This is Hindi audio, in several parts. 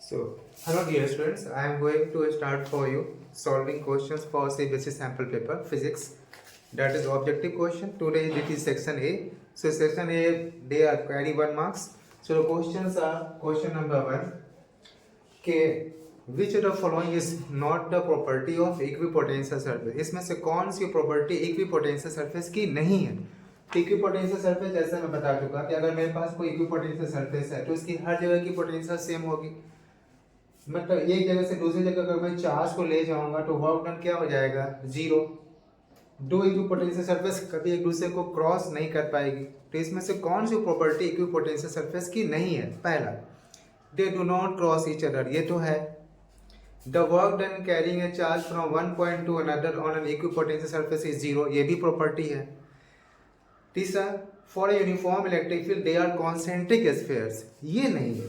So, hello dear students, I am going to start for you solving questions for CBSE sample paper physics. That is objective question. Today it is section A. So section A they are carry 1 marks. So the questions are question number 1. Okay, which of the following is not the property of equipotential surface? इसमें से कौन सी प्रॉपर्टी इक्विपोटेंशियल सरफेस की नहीं है? इक्विपोटेंशियल सरफेस जैसे मैं बता चुका कि अगर मेरे पास कोई इक्विपोटेंशियल सरफेस है तो इसकी हर जगह की पोटेंशियल सेम होगी। मतलब एक जगह से दूसरी जगह अगर मैं चार्ज को ले जाऊंगा तो वर्क डन क्या हो जाएगा? जीरो। दो इक्विपोटेंशियल सरफेस कभी एक दूसरे को क्रॉस नहीं कर पाएगी। तो इसमें से कौन सी प्रॉपर्टी इक्विपोटेंशियल सरफेस की नहीं है? पहला, they do not cross each other, ये तो है। The work done carrying a charge from one point to another on an equipotential surface is zero, ये भी प्रॉपर्टी है। तीसरा, for a uniform electric field they are concentric spheres, ये नहीं है,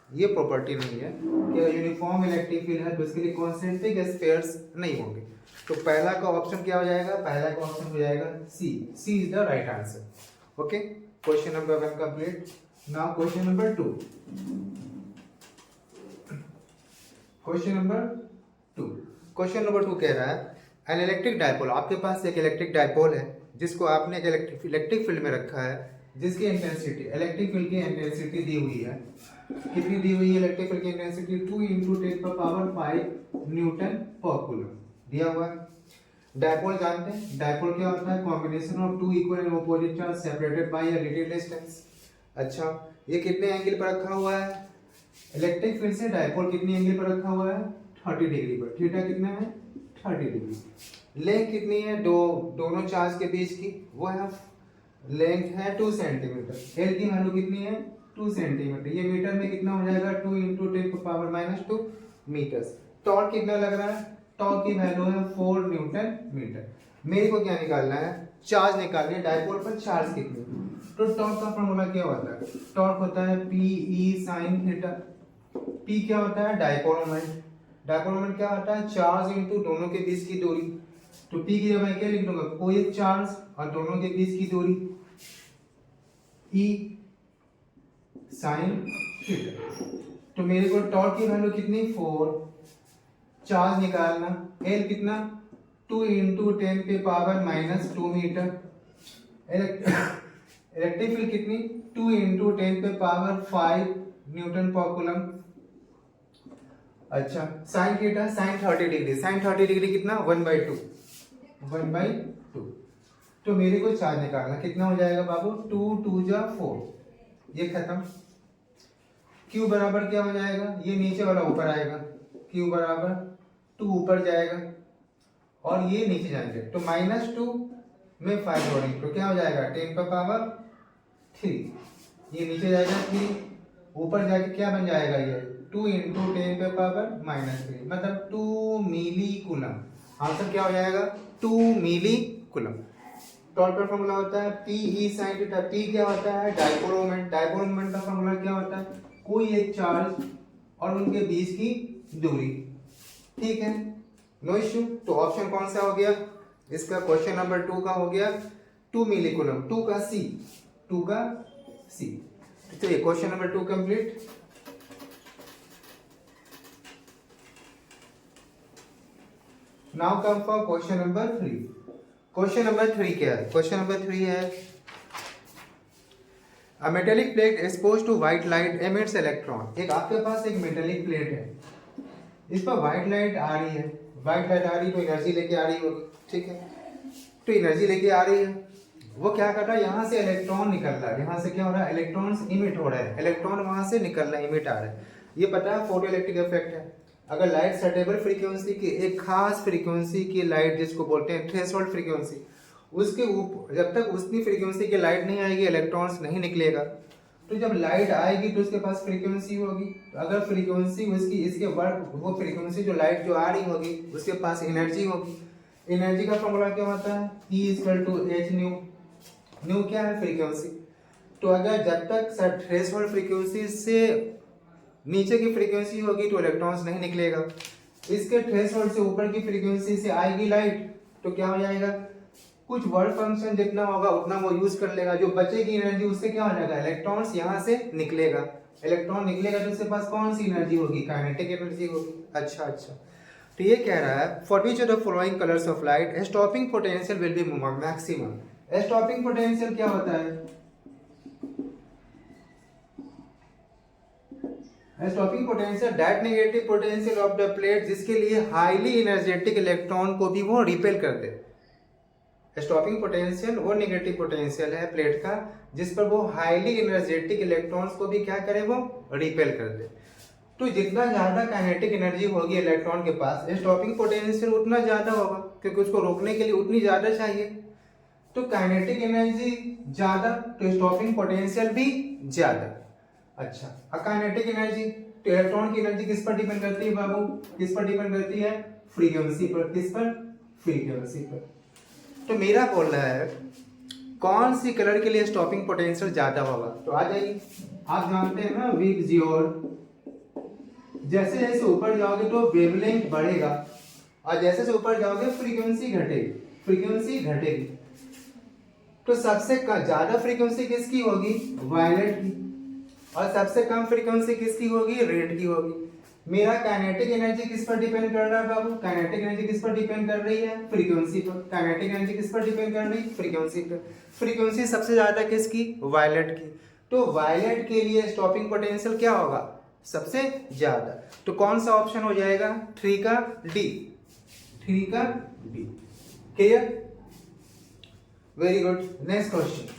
ये प्रॉपर्टी नहीं है कि यूनिफॉर्म इलेक्ट्रिक फील्ड है तो इसके लिए कॉन्सेंट्रिक स्फीयर्स नहीं होंगे। तो पहला का ऑप्शन क्या हो जाएगा? पहला का ऑप्शन हो जाएगा C. C is the right answer. Okay, question number 1 complete. Now question number 2। Question number 2। Question number 2 कह रहा है एन इलेक्ट्रिक डायपोल, आपके पास एक इलेक्ट्रिक डायपोल है जिसको आपने एक इलेक्ट्रिक फील्ड में रखा है, जिसकी इंटेंसिटी इलेक्ट्रिक फील्ड की इंटेंसिटी दी हुई है। कितनी दी हुई है इलेक्ट्रिक फील्ड की इंटेंसिटी? 2 × 10⁵ न्यूटन पर कूलम दिया हुआ है। डायपोल जानते हैं, डायपोल क्या होता है? Combination of two equal and opposite charge separated by a little distance. अच्छा, ये कितने एंगल पर रखा हुआ है? इलेक्ट्रिक फील्ड से डायपोल कितनी एंगल पर रखा हुआ है? 30 डिग्री पर। थीटा कितना है? 30 डिग्री। लेंथ कितनी है दोनों चार्ज के बीच की? वो है लेंथ है 2 सेंटीमीटर। एल की वैल्यू कितनी है? 2 सेंटीमीटर। ये मीटर में कितना हो जाएगा? 2 × 10⁻² मीटर्स। टॉर्क कितना लग रहा है? टॉर्क की वैल्यू है 4 न्यूटन मीटर। मेरे को क्या निकालना है? चार्ज निकालना है। डायपोल पर चार्ज कितनी? तो टॉर्क का फॉर्मूला क्या होता है? टॉर्क होता है PE sin थीटा। P क्या होता है? Dipole moment. डायपोल मोमेंट क्या होता है? चार्ज इनटू दोनों के बीच की दूरी। तो P की जगह मैं क्या लिख दूंगा? कोई एक चार्ज और दोनों के बीच की दूरी E sin थीटा। तो मेरे को टॉर्क की वैल्यू कितनी? 4। चार्ज निकालना, L कितना? 2 × 10⁻² मीटर। इलेक्ट्रिक फील्ड कितनी? 2 × 10⁵ न्यूटन पर कूलम। अच्छा, sine theta, sine 30 degree. Sine 30 degree कितना? 1/2। 1/2। तो मेरे को चार्ज निकालना, कितना हो जाएगा बाबू? 2 × 2 = 4। ये खत्म। Q बराबर क्या हो जाएगा? ये नीचे वाला ऊपर आएगा। Q बराबर 2 ऊपर जाएगा और ये नीचे जाएंगे। तो -2 में 5 जोड़ेंगे तो क्या हो जाएगा? 10⁻³ ये नीचे जाएगा 3, ऊपर जाके क्या बन जाएगा? ये 2 × 10⁻³ मतलब 2 मिली कूलम। आंसर क्या हो जाएगा? 2 मिली कूलम। टॉर्क का फॉर्मूला होता है PE sin थीटा। P क्या होता है? Dipole moment. डायपोल मोमेंट का फॉर्मूला क्या होता है? कोई एक चार्ज और उनके बीच की दूरी। ठीक है, नो इश्यू। तो ऑप्शन कौन सा हो गया इसका? क्वेश्चन नंबर 2 का हो गया 2 मिली कूलम। 2 का C। 2 का C। चलिए question number 2 complete. Now come for question number 3। Question number 3 क्या है? क्वेश्चन नंबर 3 है A metallic plate exposed to white light emits electron। एक आपके पास एक मेटेलिक प्लेट है, इस पर व्हाइट लाइट आ रही है। व्हाइट लाइट आ रही तो एनर्जी लेके आ रही होगी। ठीक है, तो एनर्जी लेके आ रही है। वो क्या कर रहा है? यहाँ से इलेक्ट्रॉन निकल रहा है। यहाँ से क्या हो रहा है? इलेक्ट्रॉन्स इमिट हो रहे हैं। इलेक्ट्रॉन वहां से निकल रहा है, इमिट आ रहा है। ये पता है फोटो इलेक्ट्रिक इफेक्ट है। अगर लाइट सर्टेबल फ्रीक्वेंसी की, एक खास फ्रीक्वेंसी की लाइट जिसको बोलते हैं थ्रेशोल्ड फ्रीक्वेंसी, उसके ऊपर जब तक उतनी फ्रीक्वेंसी की लाइट नहीं आएगी इलेक्ट्रॉन्स नहीं निकलेगा। तो जब लाइट आएगी तो उसके पास फ्रीक्वेंसी होगी। तो अगर फ्रीक्वेंसी उसकी इसके वर्क, वो फ्रीक्वेंसी जो लाइट जो आ रही होगी उसके पास एनर्जी होगी। एनर्जी का फॉर्मूला क्या होता है? E = hν। न्यू क्या है? फ्रीक्वेंसी। तो अगर जब तक थ्रेशोल्ड फ्रीक्वेंसी से नीचे की फ्रीक्वेंसी होगी तो इलेक्ट्रॉन्स नहीं निकलेगा। इसके थ्रेशोल्ड से ऊपर की फ्रीक्वेंसी से आएगी लाइट तो क्या हो जाएगा? कुछ वर्क फंक्शन जितना होगा उतना वो यूज कर लेगा। जो बचेगी एनर्जी उससे क्या हो जाएगा? इलेक्ट्रॉन्स यहाँ से निकलेगा। इलेक्ट्रॉन निकलेगा तो उसके पास कौन सी एनर्जी होगी, काइनेटिक एनर्जी होगी। अच्छा अच्छा, तो ये कह रहा है for which of the following colours of light stopping potential will be maximum. Stopping potential क्या होता है, stopping potential that negative potential of the plate जिसके लिए हाईली एनर्जेटिक इलेक्ट्रॉन को भी वो रिपेल कर दे। स्टॉपिंग पोटेंशियल वो नेगेटिव पोटेंशियल है प्लेट का जिस पर वो हाईली एनर्जेटिक इलेक्ट्रॉन्स को भी क्या करे, वो रिपेल कर दे। तो जितना ज्यादा काइनेटिक एनर्जी होगी इलेक्ट्रॉन के पास, स्टॉपिंग पोटेंशियल उतना ज्यादा होगा क्योंकि उसको रोकने के लिए उतनी ज्यादा चाहिए। तो काइनेटिक एनर्जी ज्यादा तो स्टॉपिंग पोटेंशियल भी ज्यादा। अच्छा, काइनेटिक एनर्जी तो इलेक्ट्रॉन की एनर्जी किस पर डिपेंड करती है बाबू, किस पर डिपेंड करती है, फ्रीक्वेंसी पर। किस पर, फ्रीक्वेंसी पर। तो मेरा बोल रहा है कौन सी कलर के लिए स्टॉपिंग पोटेंशियल ज्यादा होगा, तो आ जाइए। आप जानते हैं ना वीक जियोर, जैसे जैसे ऊपर जाओगे तो वेवलेंथ बढ़ेगा और जैसे जैसे ऊपर जाओगे फ्रीक्वेंसी घटेगी, फ्रीक्वेंसी घटेगी। तो सबसे ज्यादा फ्रीक्वेंसी किसकी होगी, वायलेट की, और सबसे कम फ्रीक्वेंसी किसकी होगी, रेड की होगी। मेरा काइनेटिक एनर्जी किस पर डिपेंड कर रहा है बाबू, काइनेटिक एनर्जी किस पर डिपेंड कर रही है, फ्रीक्वेंसी पर। काइनेटिक एनर्जी किस पर डिपेंड कर रही है, फ्रीक्वेंसी पर। फ्रीक्वेंसी सबसे ज्यादा किसकी, वायलेट की। तो वायलेट के लिए स्टॉपिंग पोटेंशियल क्या होगा, सबसे ज्यादा। तो कौन सा ऑप्शन हो जाएगा, 3 का डी, 3 का D. Clear, very good. Next question,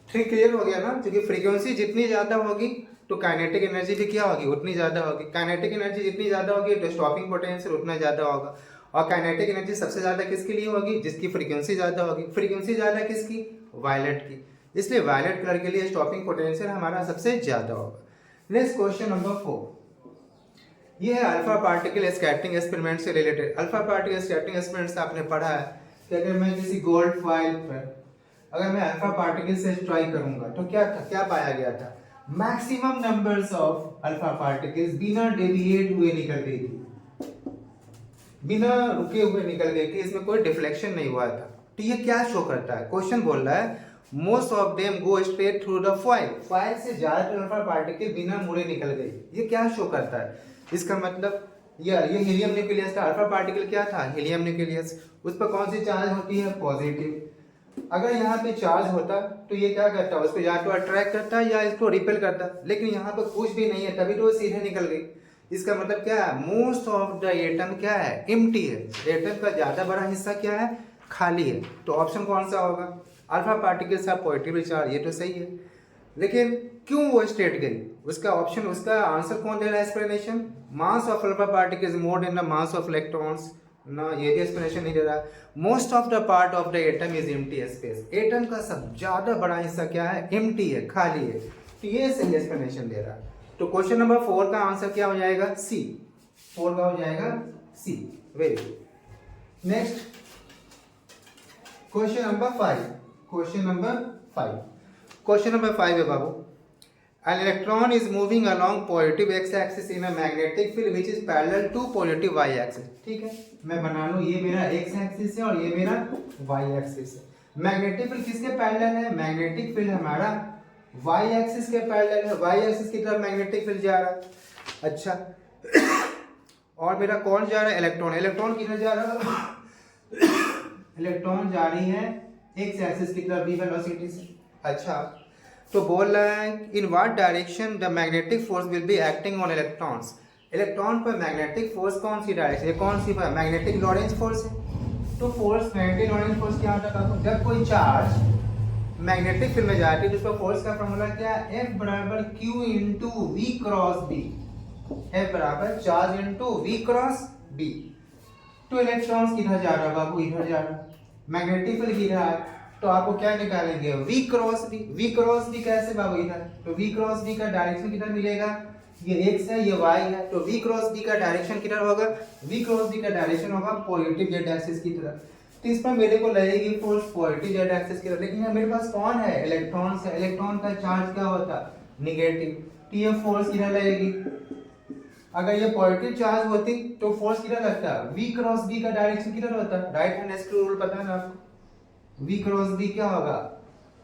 ठीक क्लियर हो गया ना, क्योंकि फ्रीक्वेंसी जितनी ज्यादा होगी तो काइनेटिक एनर्जी भी क्या होगी, उतनी ज्यादा होगी। काइनेटिक एनर्जी जितनी ज्यादा होगी तो स्टॉपिंग पोटेंशियल उतना ज्यादा होगा। और काइनेटिक एनर्जी सबसे ज्यादा किसके लिए होगी, जिसकी फ्रीक्वेंसी ज्यादा होगी। फ्रीक्वेंसी ज्यादा किसकी, वायलेट की, इसलिए वायलेट कलर के लिए स्टॉपिंग पोटेंशियल हमारा सबसे ज्यादा होगा। नेक्स्ट क्वेश्चन नंबर 4, ये है अल्फा पार्टिकल स्कैटरिंग एक्सपेरिमेंट से related. Alpha particle scattering experiment से आपने पढ़ा है कि अगर मैं किसी गोल्ड फॉइल पर अगर मैं अल्फा पार्टिकल से ट्राई करूंगा तो क्या था, क्या पाया गया था, maximum numbers of alpha particles बिना डेविएट हुए निकल गई थी, बिना रुके हुए निकल गई थी, इसमें कोई डिफ्लेक्शन नहीं हुआ था। तो ये क्या शो करता है, क्वेश्चन बोल रहा है most of them go straight through the foil, foil से ज्यादातर अल्फा पार्टिकल बिना मुड़े निकल गई। ये क्या शो करता है, इसका मतलब ये हीलियम न्यूक्लियस था। अल्फा पार्टिकल क्या था, हीलियम न्यूक्लियस, उस पर कौन सी चार्ज होती है, पॉजिटिव। अगर यहाँ पे चार्ज होता तो ये क्या करता, उसको या तो अट्रैक्ट करता या इसको रिपेल करता, लेकिन यहाँ पे कुछ भी नहीं है, तभी तो वो सीधे निकल गई। इसका मतलब क्या है, मोस्ट ऑफ द एटम क्या है, एम्प्टी है। एटम का ज्यादा बड़ा हिस्सा क्या है, खाली है। तो ऑप्शन कौन सा होगा, alpha particles are positively charge, ये तो सही है। लेकिन क्यों वो स्टेट गई, उसका ऑप्शन, उसका आंसर कौन दे रहा है, explanation, mass of alpha particles more than the mass of electrons ना, ये भी एक्सप्लेनेशन नहीं दे रहा। Most of the part of the atom is empty space, atom का सब ज्यादा बड़ा हिस्सा क्या है, एम्प्टी है, खाली है। तो ये सही एक्सप्लेनेशन दे रहा है। तो क्वेश्चन नंबर 4 का आंसर क्या हो जाएगा, सी, 4 का हो जाएगा C. Very good. Next question number 5, question number 5, question number 5 है बाबू, an electron is moving along positive x-axis in a magnetic field which is parallel to positive y-axis। ठीक है, मैं बना लूं, ये मेरा x-axis है और ये मेरा y-axis है। मैग्नेटिक फील्ड किसके पैरेलल है, मैग्नेटिक फील्ड हमारा y-axis के पैरेलल है, y-axis की तरफ मैग्नेटिक फील्ड जा रहा है। अच्छा, और मेरा कौन जा रहा है, इलेक्ट्रॉन। इलेक्ट्रॉन किधर जा रहा है, इलेक्ट्रॉन जा रही है x-axis की तरफ v वेलोसिटी से। अच्छा, तो बोल रहा है in what direction the magnetic force will be acting on electrons. Electron पर मैग्नेटिक फोर्स कौन सी डायरेक्शन, ये कौन सी मैग्नेटिक लॉरेंज फोर्स है। तो फोर्स, मैग्नेटिक लॉरेंज फोर्स क्या होता है, जब कोई चार्ज मैग्नेटिक फील्ड में जाती है तो उसका फोर्स का फॉर्मूला क्या है, F बराबर Q into V cross B, F बराबर charge into V cross B। तो इलेक्ट्रॉन्स किधर जा रहा है बाबू, इधर जा रहा है, मैग्नेटिक फील्ड किधर है, तो आपको क्या निकालेंगे, V cross B। V cross B कैसे बाबू, इधर, तो V क्रॉस B का डायरेक्शन किधर मिलेगा, ये x है, ये y है, तो V क्रॉस B का डायरेक्शन किधर होगा, V क्रॉस B का डायरेक्शन होगा पॉजिटिव z एक्सिस की तरफ। तो इस पर मेरे को लगेगी फोर्स पॉजिटिव z एक्सिस की तरफ, लेकिन यहाँ मेरे पास कौन है, इलेक्ट्रॉन है, इलेक्ट्रॉन का चार्ज क्या होता, नेगेटिव, तो ये फोर्स किधर लगेगी, अगर ये पॉजिटिव चार्ज होती तो फोर्स किधर लगता, V क्रॉस B का डायरेक्शन किधर होता, राइट हैंड स्क्रू रूल पता है ना आपको, V क्रॉस B क्या होगा,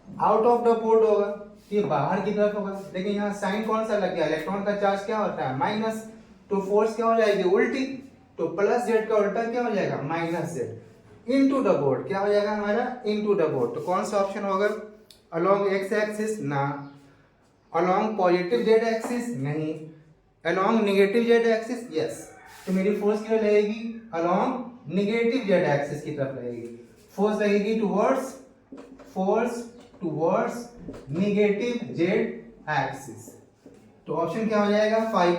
आउट ऑफ द पोर्ट होगा, ये बाहर की तरफ होगा। लेकिन यहाँ साइन कौन सा लग गया, इलेक्ट्रॉन का चार्ज क्या होता है माइनस, तो फोर्स क्या हो जाएगी उल्टी, तो प्लस जेड का उल्टा क्या हो जाएगा minus Z into the board, क्या हो जाएगा हमारा इनटू द बोर्ड। तो कौन सा ऑप्शन होगा, अलोंग एक्स एक्सिस ना, अलोंग पॉजिटिव जेड एक्सिस नहीं, along negative Z axis yes. तो मेरी फोर्स क्या रहेगी, अलोंग नेगेटिव जेड एक्सिस की तरफ रहेगी, फोर्स लगेगी टुवर्ड्स नेगेटिव जेड एक्सिस। तो ऑप्शन क्या हो जाएगा 5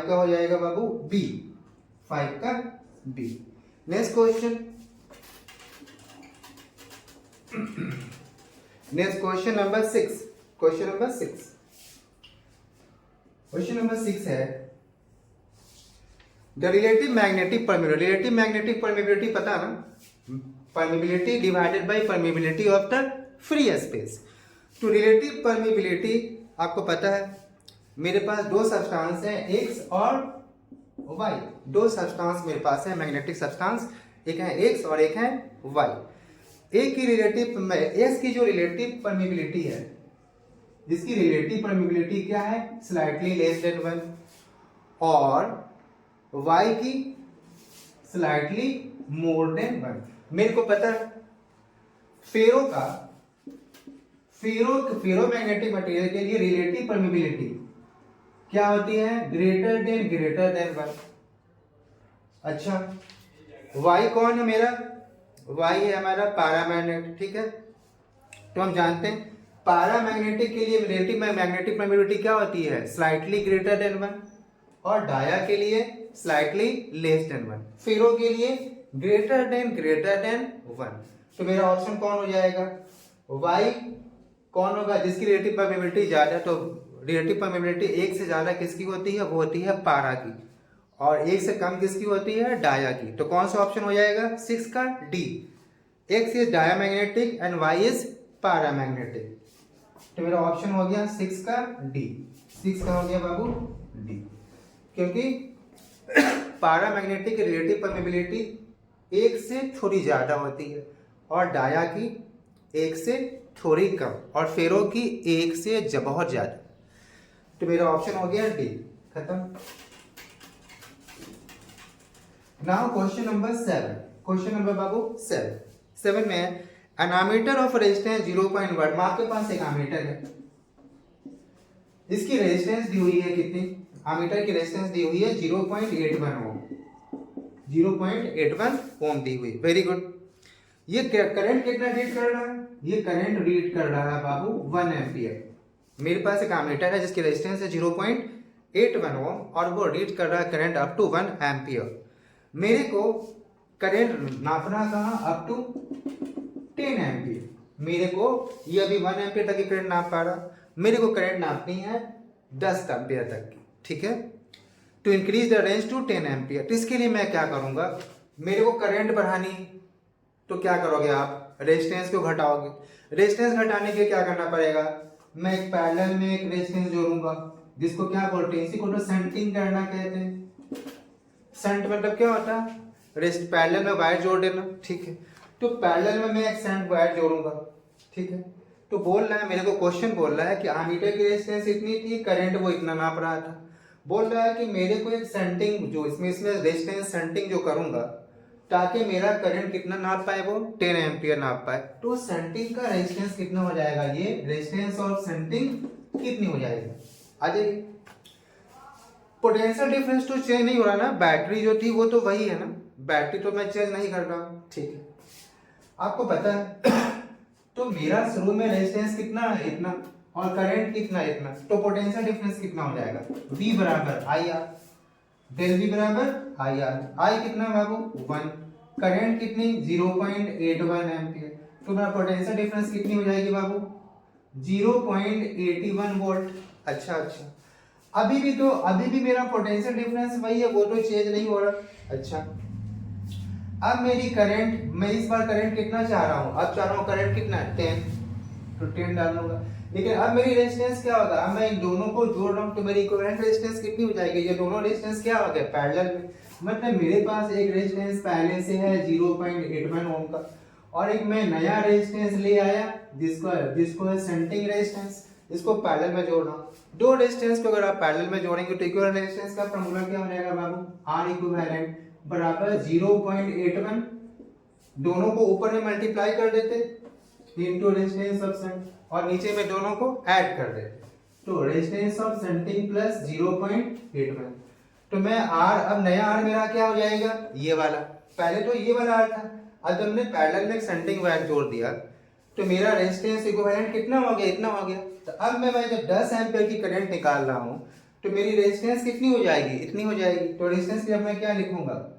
का हो जाएगा बाबू बी, 5 का B. Next question, next question number 6, question number 6, question number 6 है the relative magnetic permeability. Relative magnetic permeability पता ना, permeability divided by permeability of the free space. तो रिलेटिव परमिबिलिटी आपको पता है, मेरे पास दो सब्सटेंस हैं एक्स और वाई, दो सब्सटेंस मेरे पास है मैग्नेटिक सब्सटेंस, एक है एक्स और एक है वाई। एक की रिलेटिव एक्स की जो रिलेटिव परमिबिलिटी है, जिसकी रिलेटिव परमिबिलिटी क्या है स्लाइटली लेस देन 1, और y की स्लाइटली मोर देन 1। मेरे को पता है फेरो मैग्नेटिक मटेरियल के लिए रिलेटिव परमिबिलिटी क्या होती है ग्रेटर देन 1। अच्छा y कौन है मेरा, y है हमारा पैरामैग्नेट, ठीक है। तो हम जानते हैं पैरामैग्नेटिक के लिए रिलेटिव मैग्नेटिक परमिबिलिटी क्या होती है स्लाइटली ग्रेटर देन 1, और डाया के लिए स्लाइटली लेस देन 1, फेरो के लिए ग्रेटर देन 1। तो मेरा ऑप्शन कौन हो जाएगा, y कौन होगा जिसकी रिलेटिव परमिबिलिटी ज्यादा। तो रिलेटिव परमिबिलिटी एक से ज्यादा किसकी होती है, वो होती है पारा की, और एक से कम किसकी होती है डाया की। तो कौन सा ऑप्शन हो जाएगा 6 का D, x is diamagnetic and y is paramagnetic. तो मेरा ऑप्शन हो गया 6 का डी, 6 का हो गया बाबू डी, क्योंकि पैरामैग्नेटिक की रिलेटिव परमिबिलिटी एक से थोड़ी ज्यादा होती है, और डाया की एक से थोड़ी कम, और फेरो की एक से बहुत ज्यादा। तो मेरा ऑप्शन हो गया डी, खत्म। Now question number 7, question number बाबू 7 में एन एमीटर ऑफ रेजिस्टेंस 0.1, माँ के पास एक एमीटर है, इसकी रेजिस्टेंस दी हुई है कितनी, एमीटर की रेजिस्टेंस दी हुई है 0.81 ओम, 0.81 ओम दी हुई। Very good. ये करंट कितना रीड कर रहा है, ये करंट रीड कर रहा है बाबू 1 एम्पियर। मेरे पास एक एमीटर है जिसकी रेजिस्टेंस है 0.81 ओम, और वो रीड कर रहा है करंट अप टू 1 एम्पियर। मेरे को करंट नापना कहाँ, अप टू 10 एम्पियर। मेरे को ये अभी 1 एम्पियर तक की करंट नाप पा रहा, मेरे को करंट नापनी है 10 एम्पियर तक की, ठीक है। To increase the range to 10 ampere, तो इसके लिए मैं क्या करूंगा, मेरे को करंट बढ़ानी, तो क्या करोगे आप रेजिस्टेंस को घटाओगे। रेजिस्टेंस घटाने के क्या करना पड़ेगा, मैं एक पैरेलल में एक रेजिस्टेंस जोड़ूंगा, जिसको क्या बोलते हैं, इसी को तो शंटिंग करना कहते हैं। शंट मतलब क्या होता है, पैरेलल में वायर जोड़ देना, ठीक है। तो पैरेलल में मैं एक शंट वायर जोड़ूंगा, ठीक है। तो बोल रहा है, मेरे को क्वेश्चन बोल रहा है कि एमीटर की रेजिस्टेंस इतनी थी, करंट वो इतना नाप रहा था। बोल रहा है कि मेरे को एक शंटिंग जो इसमें रेजिस्टेंस शंटिंग जो करूंगा, ताकि मेरा करंट कितना नाप पाए, वो 10 एम्पियर नाप पाए। तो शंटिंग का रेजिस्टेंस कितना हो जाएगा, ये रेजिस्टेंस और शंटिंग कितनी हो जाएगी, आ जाइए। पोटेंशियल डिफरेंस तो चेंज नहीं हो रहा ना, बैटरी जो थी वो तो वही है ना, बैटरी तो मैं चेंज नहीं कर रहा, ठीक है। आपको पता है तो मेरा शुरू में रेजिस्टेंस कितना है इतना, और करंट कितना इतना, तो पोटेंशियल डिफरेंस कितना हो जाएगा, V बराबर आई आर, डेल V बराबर आई आर। आई कितना बाबू 1, करंट कितनी 0.81 एम्पियर, तो मेरा पोटेंशियल डिफरेंस कितनी हो जाएगी बाबू 0.81 वोल्ट। अच्छा, अभी भी मेरा पोटेंशियल डिफरेंस वही है, वो तो चेंज नहीं हो रहा। अच्छा, अब मेरी करंट, मैं इस बार करंट कितना चाह रहा हूँ, अब चाह रहा हूँ करंट कितना 10, तो 10 डालूंगा। लेकिन अब मेरी रेजिस्टेंस क्या होगा, अब मैं इन दोनों को जोड़ रहा हूँ, तो मेरी इक्विवेलेंट रेजिस्टेंस कितनी हो जाएगी, ये दोनों रेजिस्टेंस क्या हो गए पैरेलल में। मतलब मेरे पास एक रेजिस्टेंस पहले से है 0.81 ओम का, और एक मैं नया रेजिस्टेंस ले आया जिसको है सेंटिंग रेजिस्टेंस, इसको पैरेलल में जोड़ रहा हूँ। दो रेजिस्टेंस को अगर आप पैरेलल में जोड़ेंगे तो इक्विवेलेंट रेजिस्टेंस का फॉर्मूला क्या हो जाएगा बाबू, आर इक्विवेलेंट बराबर 0.81, दोनों को ऊपर में मल्टीप्लाई कर देते इनटू रेजिस्टेंस ऑफ सेंट और नीचे में दोनों को ऐड कर देते, तो रेजिस्टेंस ऑफ सेंटिंग प्लस 0.81। तो मैं आर, अब नया आर मेरा क्या हो जाएगा, ये वाला, पहले तो ये वाला आर था, अब जब हमने पैरेलल में सेंटिंग वायर जोड़ दिया तो मेरा रेजिस्टेंस इक्विवेलेंट कितना हो गया, इतना हो गया। तो अब मैं जब 10 एम्पीयर की करंट निकाल रहा हूँ तो मेरी रेजिस्टेंस कितनी हो जाएगी, इतनी हो जाएगी। तो रेजिस्टेंस के मैं क्या लिखूंगा,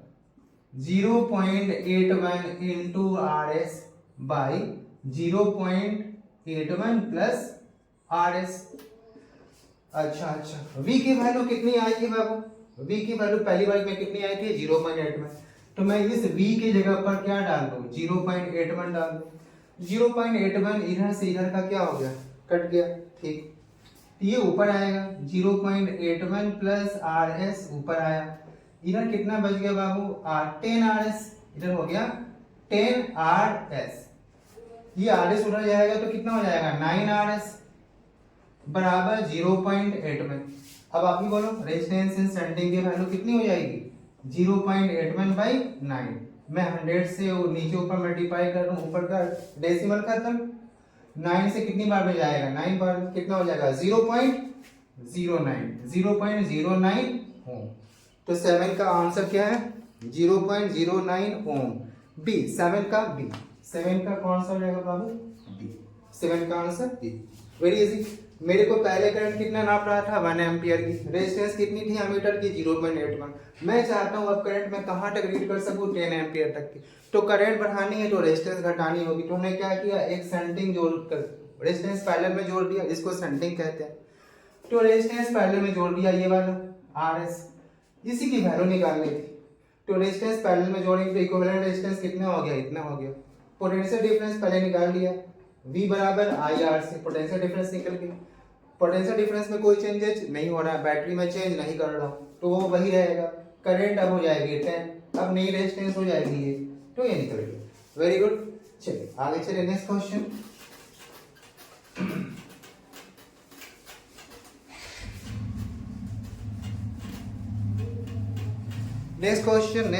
0.81 into R S by 0.81 plus R S. अच्छा, V की वैल्यू कितनी आई थी बाबू, V की वैल्यू पहली बार में कितनी आई थी, 0.81। तो मैं इस V की जगह पर क्या डाल दूं, 0.81 डाल दूं। 0.81 इधर से इधर का क्या हो गया, कट गया, ठीक। ये ऊपर आएगा 0.81 प्लस आर एस ऊपर आया, इधर कितना बच गया बाबू, 10 आर एस, इधर हो गया 10 आर एस। ये आर एस उधर जाएगा तो कितना हो जाएगा, 9 आर एस बराबर 0.81। अब आप ही बोलो रेजिस्टेंस इन सेंटिंग की वैल्यू कितनी हो जाएगी, 0.81 बाई 9। मैं 100 से नीचे ऊपर मल्टीप्लाई कर दूं, ऊपर का डेसिमल खत्म, 9 से कितनी बार में जाएगा, 9 बार, कितना हो जाएगा 0.09 ओम। तो 7 का आंसर क्या है, 0.09 ओम। बी, 7 का बी, 7 का कौन सा हो जाएगा बाबू, बी, 7 का आंसर बी। Very easy. मेरे को पहले करंट कितना नाप रहा था, 1 एम्पियर की, रेजिस्टेंस कितनी थी एमीटर की, 0.81। मैं चाहता हूँ अब करंट में कहाँ तक रीड कर सकूँ, 10 एम्पियर तक की। तो करंट बढ़ानी है तो रेजिस्टेंस घटानी होगी। तो हमने क्या किया, एक सेंटिंग जोड़ कर रेजिस्टेंस पैरेलल में जोड़ दिया, जिसको सेंटिंग कहते हैं। तो रेजिस्टेंस पैरेलल में जोड़ दिया, ये वाला आर एस, इसी की वैल्यू निकालनी थी। तो रेजिस्टेंस पैरेलल में जोड़ेंगे तो इक्विवेलेंट रेजिस्टेंस कितना हो गया, इतना हो गया। पोटेंशियल डिफरेंस पहले निकाल लिया, V बराबर आई आर से पोटेंशियल डिफरेंस निकल गया। पोटेंशियल डिफरेंस में कोई चेंजेस नहीं हो रहा है, बैटरी में चेंज नहीं कर रहा हूँ, तो वो वही रहेगा। करंट अब हो जाएगी 10, अब नई रेजिस्टेंस हो जाएगी ये, तो ये निकल गया। Very good. चलिए आगे चलिए, next question. Next question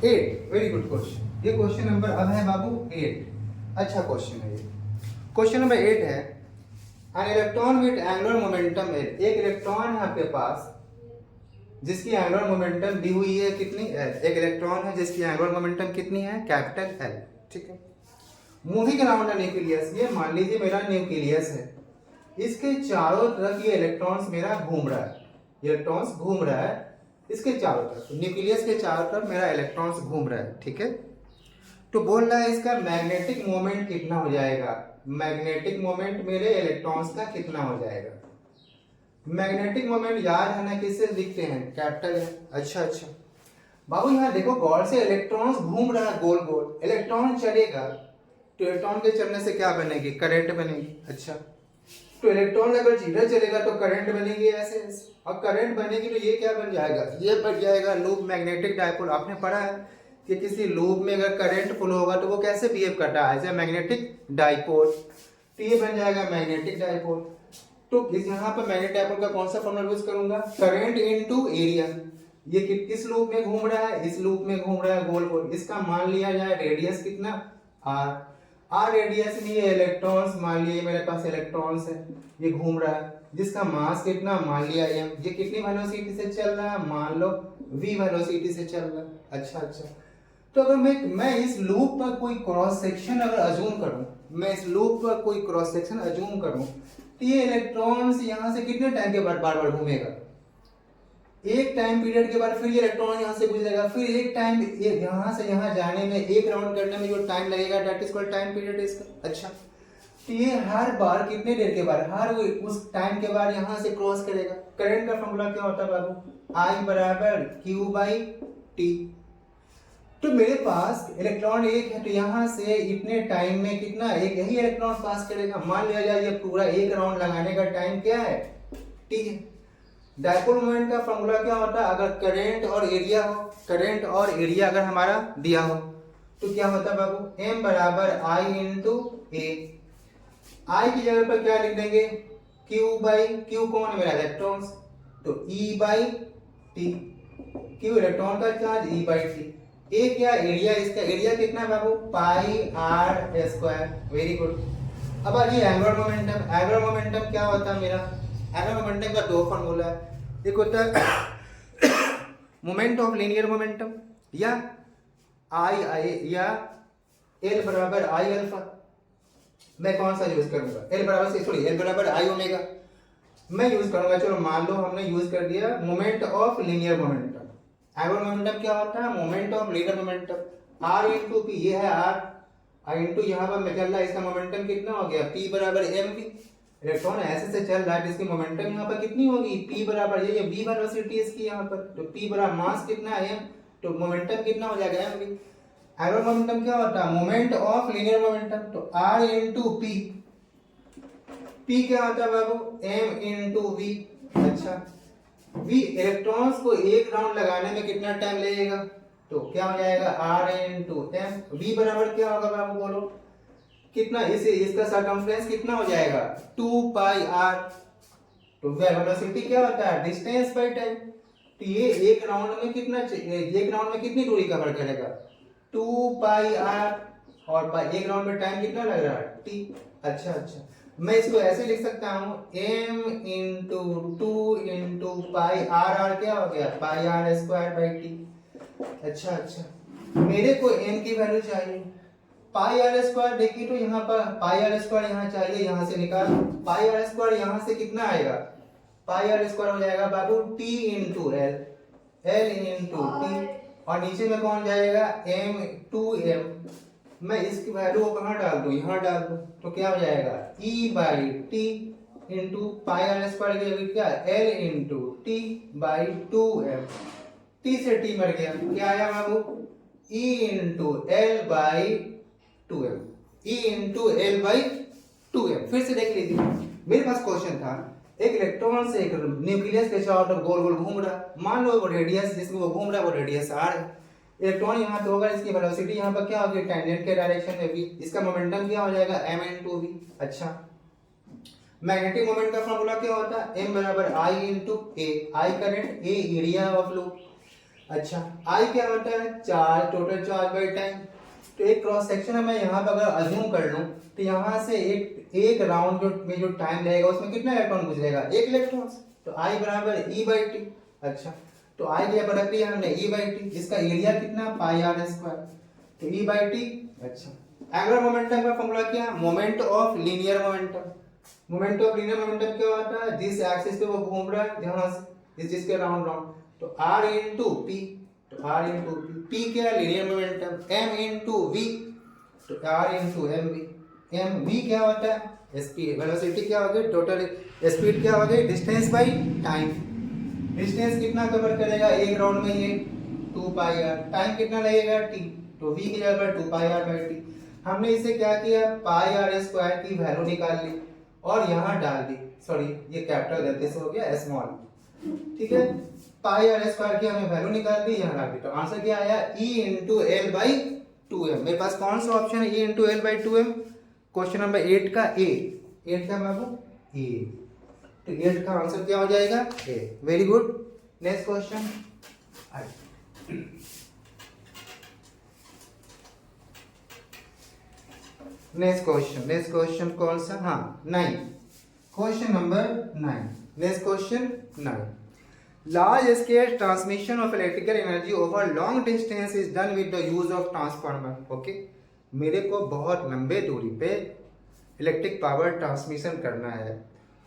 8। Very good question. ये क्वेश्चन नंबर अब है बाबू 8। अच्छा क्वेश्चन है ये। क्वेश्चन नंबर 8 है, an electron with angular momentum L, एक इलेक्ट्रॉन है आपके पास जिसकी एंगुलर मोमेंटम दी हुई है कितनी, L। एक इलेक्ट्रॉन है जिसकी एंगुलर मोमेंटम कितनी है, कैपिटल L, ठीक है। मूविंग अराउंड द न्यूक्लियस, ये मान लीजिए मेरा न्यूक्लियस है, इसके चारों तरफ ये इलेक्ट्रॉन्स मेरा घूम रहा है, इलेक्ट्रॉन्स घूम रहा है इसके चारों तरफ, न्यूक्लियस के चारों तरफ मेरा इलेक्ट्रॉन्स घूम रहा है, ठीक है। तो बोल रहा है इसका मैग्नेटिक मोमेंट कितना हो जाएगा, मैग्नेटिक मोमेंट मेरे इलेक्ट्रॉन्स का कितना हो जाएगा। मैग्नेटिक मोमेंट याद है ना, किससे लिखते हैं, कैपिटल है। अच्छा बाबू यहाँ देखो गौर से, इलेक्ट्रॉन्स घूम रहा है गोल गोल, इलेक्ट्रॉन चलेगा तो इलेक्ट्रॉन के चलने से क्या बनेगी, करंट बनेगी। अच्छा, तो इलेक्ट्रॉन अगर इधर चलेगा तो करंट बनेगी ऐसे ऐसे, और करंट बनेगी तो ये क्या बन जाएगा, ये बन जाएगा लूप मैग्नेटिक डायपोल। आपने पढ़ा है कि किसी लूप में अगर करंट फ्लो होगा तो वो कैसे बिहेव करता है, एज ए मैग्नेटिक डायपोल। तो ये बन जाएगा मैग्नेटिक डायपोल। तो इस यहाँ पर मैग्नेटिक डायपोल का कौन सा फॉर्मूला यूज करूंगा, करंट इनटू एरिया। ये किस लूप में घूम रहा है, इस लूप में घूम रहा है गोल गोल, इसका मान लिया जाए रेडियस कितना, आर रेडियस में ये इलेक्ट्रॉन्स, मान लिए मेरे पास इलेक्ट्रॉन्स है, ये घूम रहा है, जिसका मास कितना, मान लिया m। ये कितनी वेलोसिटी से चल रहा है, मान लो v वेलोसिटी से चल रहा है। अच्छा, तो अगर मैं इस लूप पर कोई क्रॉस सेक्शन अगर अज्यूम करूं, मैं इस लूप पर कोई क्रॉस सेक्शन अज्यूम करूं, तो ये इलेक्ट्रॉन्स यहाँ से कितने टाइम के बाद बार बार घूमेगा, एक टाइम पीरियड के बाद फिर ये इलेक्ट्रॉन यहाँ से गुजरेगा, फिर एक टाइम यहाँ से यहाँ जाने में, एक राउंड करने में जो टाइम लगेगा, that is called time period इसका। अच्छा, तो ये हर बार कितने देर के बाद, हर उस टाइम के बाद यहाँ से क्रॉस करेगा। करंट का फॉर्मूला क्या होता है बाबू, I बराबर Q बाई टी। तो मेरे पास इलेक्ट्रॉन एक है, तो यहाँ से इतने टाइम में कितना, एक यही इलेक्ट्रॉन पास करेगा। मान लिया जाए ये पूरा एक राउंड लगाने का टाइम क्या है, टी है। डायपोल मोमेंट का फॉर्मूला क्या होता है, अगर करंट और एरिया हो, करंट और एरिया अगर हमारा दिया हो, तो क्या होता है बाबू, m बराबर i इंटू ए। i की जगह पर क्या लिख देंगे, q बाई, q कौन है मेरा, इलेक्ट्रॉन्स, तो e by T, q electron का चार्ज, e बाई टी। ए क्या एरिया, इसका एरिया कितना है बाबू, पाई आर स्क्वायर, वेरी गुड। अब आ रही एंगुलर मोमेंटम। एंगुलर मोमेंटम क्या होता है मेरा, एंगुलर मोमेंटम का दो फॉर्मूला है, एक होता है मोमेंट ऑफ लीनियर मोमेंटम या आई आई या एल बराबर आई अल्फा। मैं कौन सा यूज करूंगा, एल बराबर से सॉरी एल बराबर आई ओमेगा मैं यूज करूंगा। चलो मान लो हमने यूज कर दिया moment of linear momentum. Angular momentum क्या होता है, moment of linear momentum, r into p, ये है आर इंटू यहाँ पर मैं चल रहा है, इसका मोमेंटम कितना हो गया, पी बराबर एम वी। इलेक्ट्रॉन ऐसे से चल रहा है, इसकी मोमेंटम यहाँ पर कितनी होगी, पी बराबर ये वी वेलोसिटी इसकी यहाँ पर, तो पी बराबर मास कितना है एम, तो मोमेंटम कितना हो जाएगा एम वी। एंगुलर मोमेंटम क्या होता है, मोमेंट ऑफ लीनियर मोमेंटम, तो आर इंटू पी, पी क्या होता है बाबू, एम इंटू वी। अच्छा, वी इलेक्ट्रॉन्स को एक राउंड लगाने में कितना टाइम लगेगा, तो क्या हो जाएगा आर इंटू एम। वी बराबर क्या होगा बाबू बोलो, कितना, इसे इसका सर्कमफ्रेंस कितना हो जाएगा, 2 पाई आर। तो वेलोसिटी क्या होता है, डिस्टेंस बाय टाइम। तो ये एक राउंड में कितना, एक राउंड में कितनी दूरी कवर करेगा, 2 पाई आर, और एक राउंड में टाइम कितना लग रहा है, टी। अच्छा अच्छा, मैं इसको ऐसे लिख सकता हूँ, m into 2 into pi r, r क्या हो गया, pi r square by T. अच्छा अच्छा, मेरे को m की वैल्यू चाहिए, पाई आर स्क्वायर देखिए, तो यहाँ पर पाई आर स्क्वायर यहाँ चाहिए, यहाँ से निकाल, पाई आर स्क्वायर यहाँ से कितना आएगा, पाई आर स्क्वायर हो जाएगा बाबू T into L, L into T, और नीचे में कौन जाएगा, m 2m। मैं इसकी वैल्यू को कहाँ डाल दूं, यहाँ डाल दूं, तो क्या हो जाएगा e by T into pi r square की जगह क्या, l into T by 2m। T से टी मर गया, क्या आया बाबू, e into L by 2m, e into L by 2m। फिर से देख लीजिए, मेरे पास क्वेश्चन था, एक इलेक्ट्रॉन से एक न्यूक्लियस के चारों गोल गोल घूम रहा, मान लो वो रेडियस जिसमें वो घूम रहा है वो रेडियस r है, इलेक्ट्रॉन यहाँ पे होगा, इसकी वेलोसिटी यहाँ पर क्या होगी, टेंजेंट के डायरेक्शन में v, इसका मोमेंटम क्या हो जाएगा m इंटू v। अच्छा, मैग्नेटिक मोमेंट का फॉर्मूला क्या होता है, m बराबर i into a, i current, a area of loop. अच्छा, i क्या होता है, charge, total charge by time. तो एक क्रॉस सेक्शन मैं यहाँ पर अगर अज्यूम कर लूँ, तो यहाँ से एक राउंड में जो टाइम लगेगा उसमें कितना इलेक्ट्रॉन गुजरेगा, एक इलेक्ट्रॉन, तो i बराबर e बाई टी। अच्छा, तो आई की प्रोडक्ट लिया हमने e बाई टी, जिसका एरिया कितना, पाई आर स्क्वायर, तो e बाई टी। अच्छा, एंगुलर मोमेंटम का फॉर्मूला क्या, moment of linear momentum. Moment of linear momentum क्या होता है, जिस एक्सिस पे वो घूम रहा है, जहां इस जिसके राउंड राउंड, तो r इंटू पी, तो r इंटू पी क्या है, linear momentum, m into v, तो r into m v. M v क्या होता है, स्पीड, वेलोसिटी क्या होगी, टोटल स्पीड क्या होगी, डिस्टेंस बाई टाइम। डिस्टेंस कितना कवर करेगा एक राउंड में, ये 2 पाई आर, टाइम कितना लगेगा t, तो v की जगह पर 2 पाई आर बाई टी। हमने इसे क्या किया, पाई आर स्क्वायर की वैल्यू निकाल ली और यहाँ डाल दी, सॉरी ये कैपिटल गलती से हो गया स्मॉल, ठीक है, पाई आर स्क्वायर की हमने वैल्यू निकाल दी, यहाँ डाल दी, तो आंसर क्या आया, e into L by 2m। मेरे पास कौन सा ऑप्शन है, e into L by 2m, question number 8 का ए, 8 का बाबू ए, तो 8 का आंसर क्या हो जाएगा, A. Very good, next question. Next question कौन सा, हाँ 9, question number 9। Next question 9, large scale transmission of electrical energy over long distance is done with the use of transformer. Okay, मेरे को बहुत लंबे दूरी पे इलेक्ट्रिक पावर ट्रांसमिशन करना है,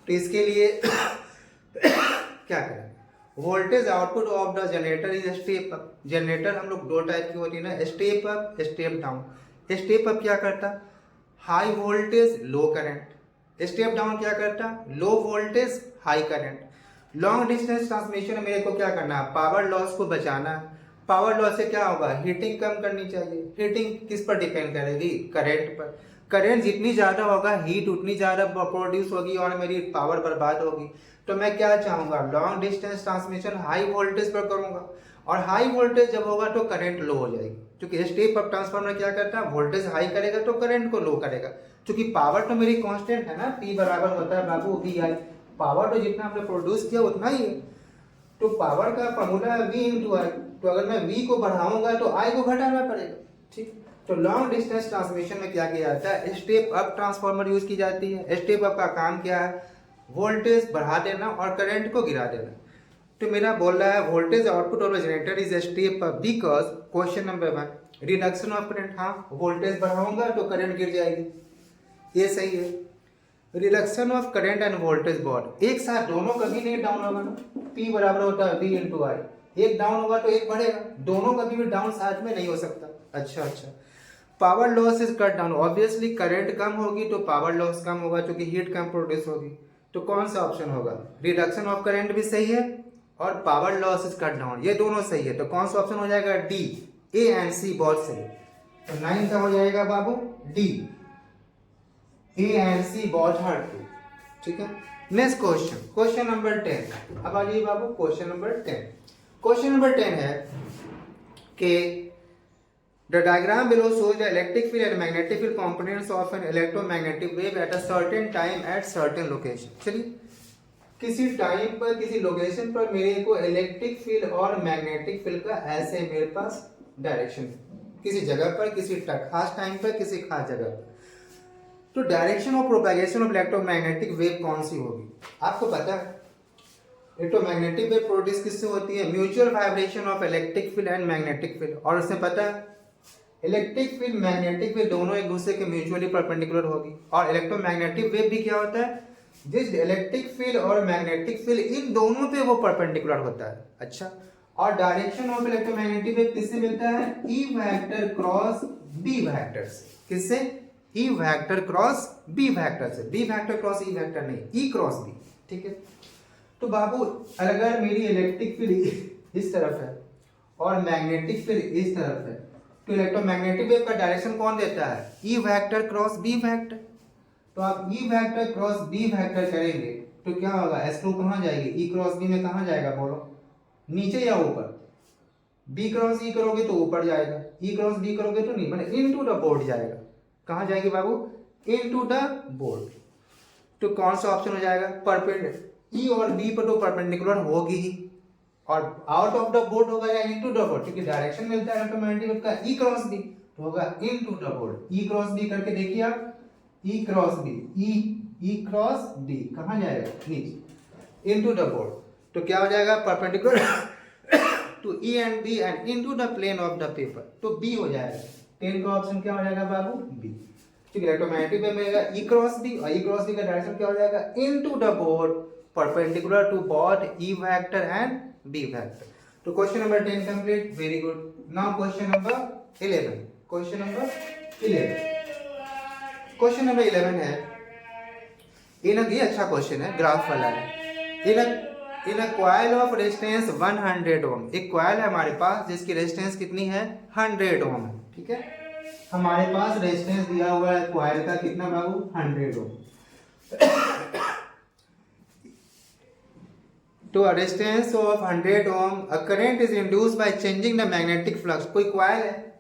तो इसके लिए क्या करें, voltage output of the generator is step up. Generator हम लोग दो टाइप की होती है ना, step up, step down. Step up क्या करता, हाई वोल्टेज लो करंट, स्टेप डाउन क्या करता, low voltage high current. Long distance transmission में मेरे को क्या करना है, पावर लॉस को बचाना है। पावर लॉस से क्या होगा, हीटिंग कम करनी चाहिए। हीटिंग किस पर डिपेंड करेगी, करंट पर। करंट जितनी ज़्यादा होगा हीट उतनी ज़्यादा प्रोड्यूस होगी और मेरी पावर बर्बाद होगी। तो मैं क्या चाहूँगा, long distance transmission high voltage पर करूँगा। और हाई वोल्टेज जब होगा तो करंट लो हो जाएगी, क्योंकि स्टेप अप ट्रांसफार्मर क्या करता है, वोल्टेज हाई करेगा तो करंट को लो करेगा। क्योंकि पावर तो मेरी कांस्टेंट है ना, P बराबर होता है बाबू वी आई, पावर तो जितना हमने प्रोड्यूस किया उतना ही है। तो पावर का फॉर्मूला है V इंटू आई, तो अगर मैं V को बढ़ाऊंगा तो I को घटाना पड़ेगा। ठीक, तो लॉन्ग डिस्टेंस ट्रांसमिशन में क्या किया जाता है, स्टेप अप ट्रांसफार्मर यूज की जाती है। स्टेप अप का काम क्या है, वोल्टेज बढ़ा देना और करंट को गिरा देना। तो मेरा बोल रहा है voltage output of generator is step up because question number 1 reduction of current, हाँ वोल्टेज बढ़ाऊंगा तो करंट गिर जाएगी, ये सही है। Reduction of current end voltage both, एक साथ दोनों कभी नहीं डाउन होगा ना, P बराबर होता है V इंटू आई, एक डाउन होगा तो एक बढ़ेगा, दोनों कभी भी डाउन साथ में नहीं हो सकता। अच्छा, power loss is cut down, obviously current कम होगी तो पावर लॉस कम होगा क्योंकि हीट कम प्रोड्यूस होगी। तो कौन सा ऑप्शन होगा, रिडक्शन ऑफ करंट भी सही है और power loss is cut down, ये दोनों सही है। तो कौन सा ऑप्शन हो जाएगा, डी, ए एंड सी बहुत सही। तो 9 का हो जाएगा बाबू डी, ए एंड सी बहुत हार्ड टू। ठीक है, नेक्स्ट क्वेश्चन, क्वेश्चन नंबर 10। अब आ जाइए बाबू क्वेश्चन नंबर 10। क्वेश्चन नंबर 10 है कि the diagram below shows the electric field and magnetic field components of an electromagnetic wave at a certain time at certain location। चलिए, किसी टाइम पर किसी लोकेशन पर मेरे को इलेक्ट्रिक फील्ड और मैग्नेटिक फील्ड का ऐसे मेरे पास डायरेक्शन है, किसी जगह पर किसी खास टाइम पर किसी खास जगह पर। तो direction of propagation of electromagnetic wave कौन सी होगी, आपको पता है। इलेक्ट्रोमैग्नेटिक वेव प्रोड्यूस किससे होती है, mutual vibration of electric field and magnetic field. और उसमें पता है इलेक्ट्रिक फील्ड मैग्नेटिक वेव दोनों एक दूसरे के म्यूचुअली परपेंडिकुलर होगी। और इलेक्ट्रोमैग्नेटिक वेव भी क्या होता है, जिस इलेक्ट्रिक फील्ड और मैग्नेटिक फील्ड इन दोनों पे वो परपेंडिकुलर होता है। अच्छा, और डायरेक्शन ऑफ इलेक्ट्रोमैग्नेटिक वेव किससे मिलता है, E vector cross B vector से। किससे, E vector cross B vector से, B vector cross E vector नहीं, ई क्रॉस बी। ठीक है, तो बाबू अगर मेरी इलेक्ट्रिक फील्ड इस तरफ है और मैग्नेटिक फील्ड इस तरफ है, तो इलेक्ट्रोमैग्नेटिक वेव का डायरेक्शन कौन देता है, E vector cross B vector. तो आप E vector cross B vector करेंगे तो क्या होगा, S2 कहाँ जाएगी, ई क्रॉस बी में कहाँ जाएगा बोलो, नीचे या ऊपर। बी क्रॉस ई करोगे तो ऊपर जाएगा, ई क्रॉस बी करोगे तो नहीं, मतलब इनटू द बोर्ड जाएगा। कहाँ जाएगी बाबू, इनटू द बोर्ड। तो कौन सा ऑप्शन हो जाएगा, परपेंडिकुलर, ई और बी पर तो परपेंडिकुलर होगी ही, और आउट ऑफ द बोर्ड होगा या इनटू द बोर्ड, क्योंकि डायरेक्शन मिलता है इलेक्ट्रोमैग्नेटिक वेव का ई क्रॉस बी, तो होगा into the board. E cross B करके देखिए आप, E cross B, E cross B कहाँ जाएगा, नीचे, इनटू द बोर्ड। तो क्या हो जाएगा, perpendicular to E and B and into the plane of the paper, तो बी हो जाएगा। 10 का ऑप्शन क्या हो जाएगा बाबू, बी। ठीक है, इलेक्ट्रोमैग्नेटिक वेव मिलेगा ई क्रॉस बी, और ई क्रॉस बी का डायरेक्शन क्या हो जाएगा, into the board, perpendicular to both E vector and B vector. तो question number 10 complete, very good. Now question number 11, question number 11, question number 11 है, ये अच्छा क्वेश्चन है, ग्राफ वाला है। In a coil of resistance 100 ohm, एक कॉइल है हमारे पास जिसकी रेजिस्टेंस कितनी है, 100 ओम है। ठीक है, हमारे पास रेजिस्टेंस दिया हुआ है कॉइल का कितना बाबू, 100 ओम। तो resistance of 100 ohm, a current is induced by changing the magnetic flux. कोई कॉइल है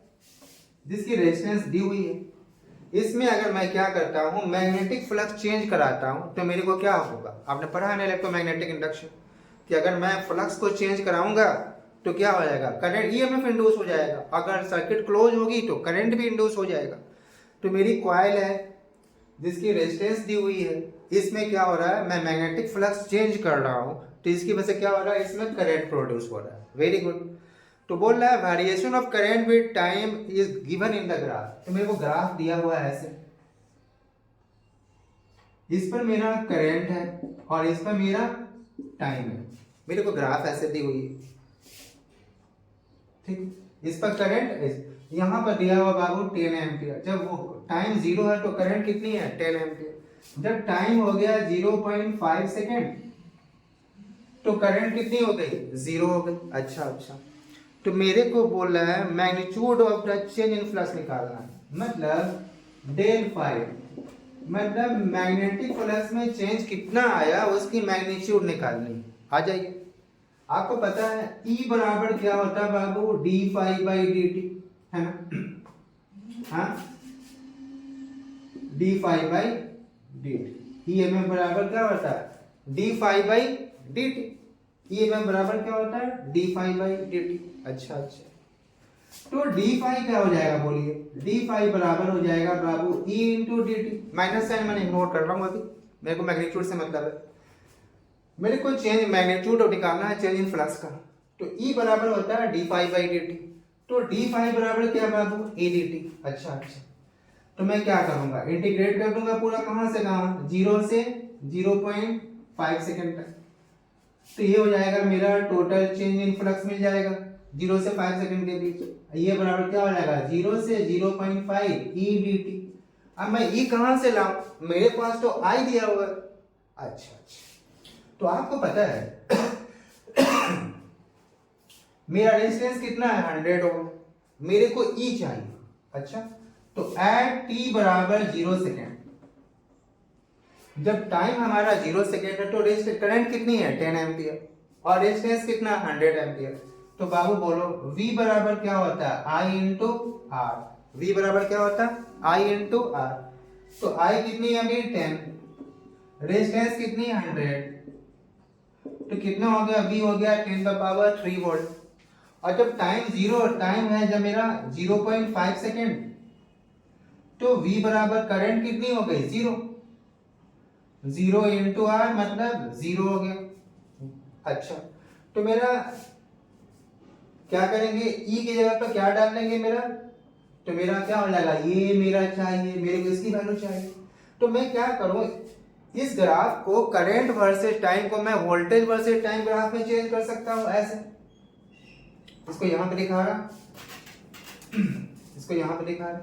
जिसकी रेजिस्टेंस दी हुई है, इसमें अगर मैं क्या करता हूँ, मैग्नेटिक फ्लक्स चेंज कराता हूँ तो मेरे को क्या होगा, आपने पढ़ा है ना इलेक्ट्रोमैग्नेटिक इंडक्शन, कि अगर मैं फ्लक्स को चेंज कराऊंगा तो क्या हो जाएगा, करंट ईएमएफ इंड्यूस हो जाएगा, अगर सर्किट क्लोज होगी तो करंट भी इंड्यूस हो जाएगा। तो मेरी कॉइल है जिसकी रेजिस्टेंस दी हुई है, इसमें क्या हो रहा है, मैं मैग्नेटिक फ्लक्स चेंज कर रहा हूँ, तो इसकी वजह से क्या हो रहा है, इसमें करंट प्रोड्यूस हो रहा है। Very good. तो बोल रहा है variation of current with time is given in the graph. तो मेरे को ग्राफ दिया हुआ है ऐसे, इस पर मेरा करंट है और इस पर मेरा टाइम है, मेरे को ग्राफ ऐसे दी हुई है। ठीक, इस पर करंट यहाँ पर दिया हुआ बाबू 10 एम्पियर, जब वो टाइम 0 है तो करंट कितनी है, 10 एम्पियर। जब टाइम हो गया 0.5 सेकेंड तो करंट कितनी हो गई, 0 हो गई। अच्छा, तो मेरे को बोल रहा है magnitude of the change in flux निकालना है, मतलब डेल फाइव, मतलब मैग्नेटिक फ्लक्स में चेंज कितना आया उसकी मैग्नीट्यूड निकालनी। आ जाइए, आपको पता है E बराबर क्या होता है बाबू, d phi by d t, है ना? हाँ, d phi by d t. EMF बराबर क्या होता है, d phi by d t. EMF बराबर क्या होता है, d phi by d t. अच्छा अच्छा, तो डी फाई क्या हो जाएगा बोलिए, डी फाई बराबर हो जाएगा बाबू E into d t. Minus sign मैंने इग्नोर कर रहा हूँ अभी, मेरे को मैग्नीट्यूड से मतलब है, मेरे को चेंज मैग्नीट्यूड निकालना है, चेंज इन फ्लक्स का। तो ई बराबर होता है d phi by d t. तो डी फाई बराबर क्या बाबू, ए डी टी। अच्छा अच्छा, तो मैं क्या करूंगा, इंटीग्रेट कर दूंगा पूरा, कहां से कहां, 0 से 0.5 सेकंड तक। तो ये हो जाएगा मेरा टोटल चेंज इन फ्लक्स मिल जाएगा 0 से 5 सेकंड के बीच। ये बराबर क्या हो जाएगा, 0 से 0.5 ई डी टी। अब मैं ई कहां से लाऊं, मेरे पास तो आई दिया हुआ। अच्छा अच्छा, तो आपको पता है मेरा रेजिस्टेंस कितना है, 100 ओम, मेरे को ई चाहिए। अच्छा, तो एट टी बराबर 0 सेकेंड, जब टाइम हमारा 0 सेकेंड है तो करंट कितनी है, 10 एम्पियर, और रेजिस्टेंस कितना, 100 एम्पियर। तो बाबू बोलो V बराबर क्या होता है, I इंटू आर। V बराबर क्या होता है, I इंटू आर। तो I कितनी है अभी, 10, रेजिस्टेंस कितनी, 100, तो कितना हो गया, V हो गया 10⁻³ वोल्ट। और जब टाइम है जब मेरा 0.5 सेकेंड, तो V बराबर करंट कितनी हो गई, 0 इंटू आर, मतलब 0 हो गया। अच्छा, तो मेरा क्या करेंगे, E की जगह पर क्या डाल देंगे मेरा, तो मेरा क्या हो जाएगा, ये मेरा चाहिए, मेरे को इसकी वैल्यू चाहिए। तो मैं क्या करूं, इस ग्राफ को करंट वर्सेस टाइम को मैं वोल्टेज वर्सेस टाइम ग्राफ में चेंज कर सकता हूं ऐसे। इसको यहां पे दिखा रहा, इसको यहां पे दिखा रहा,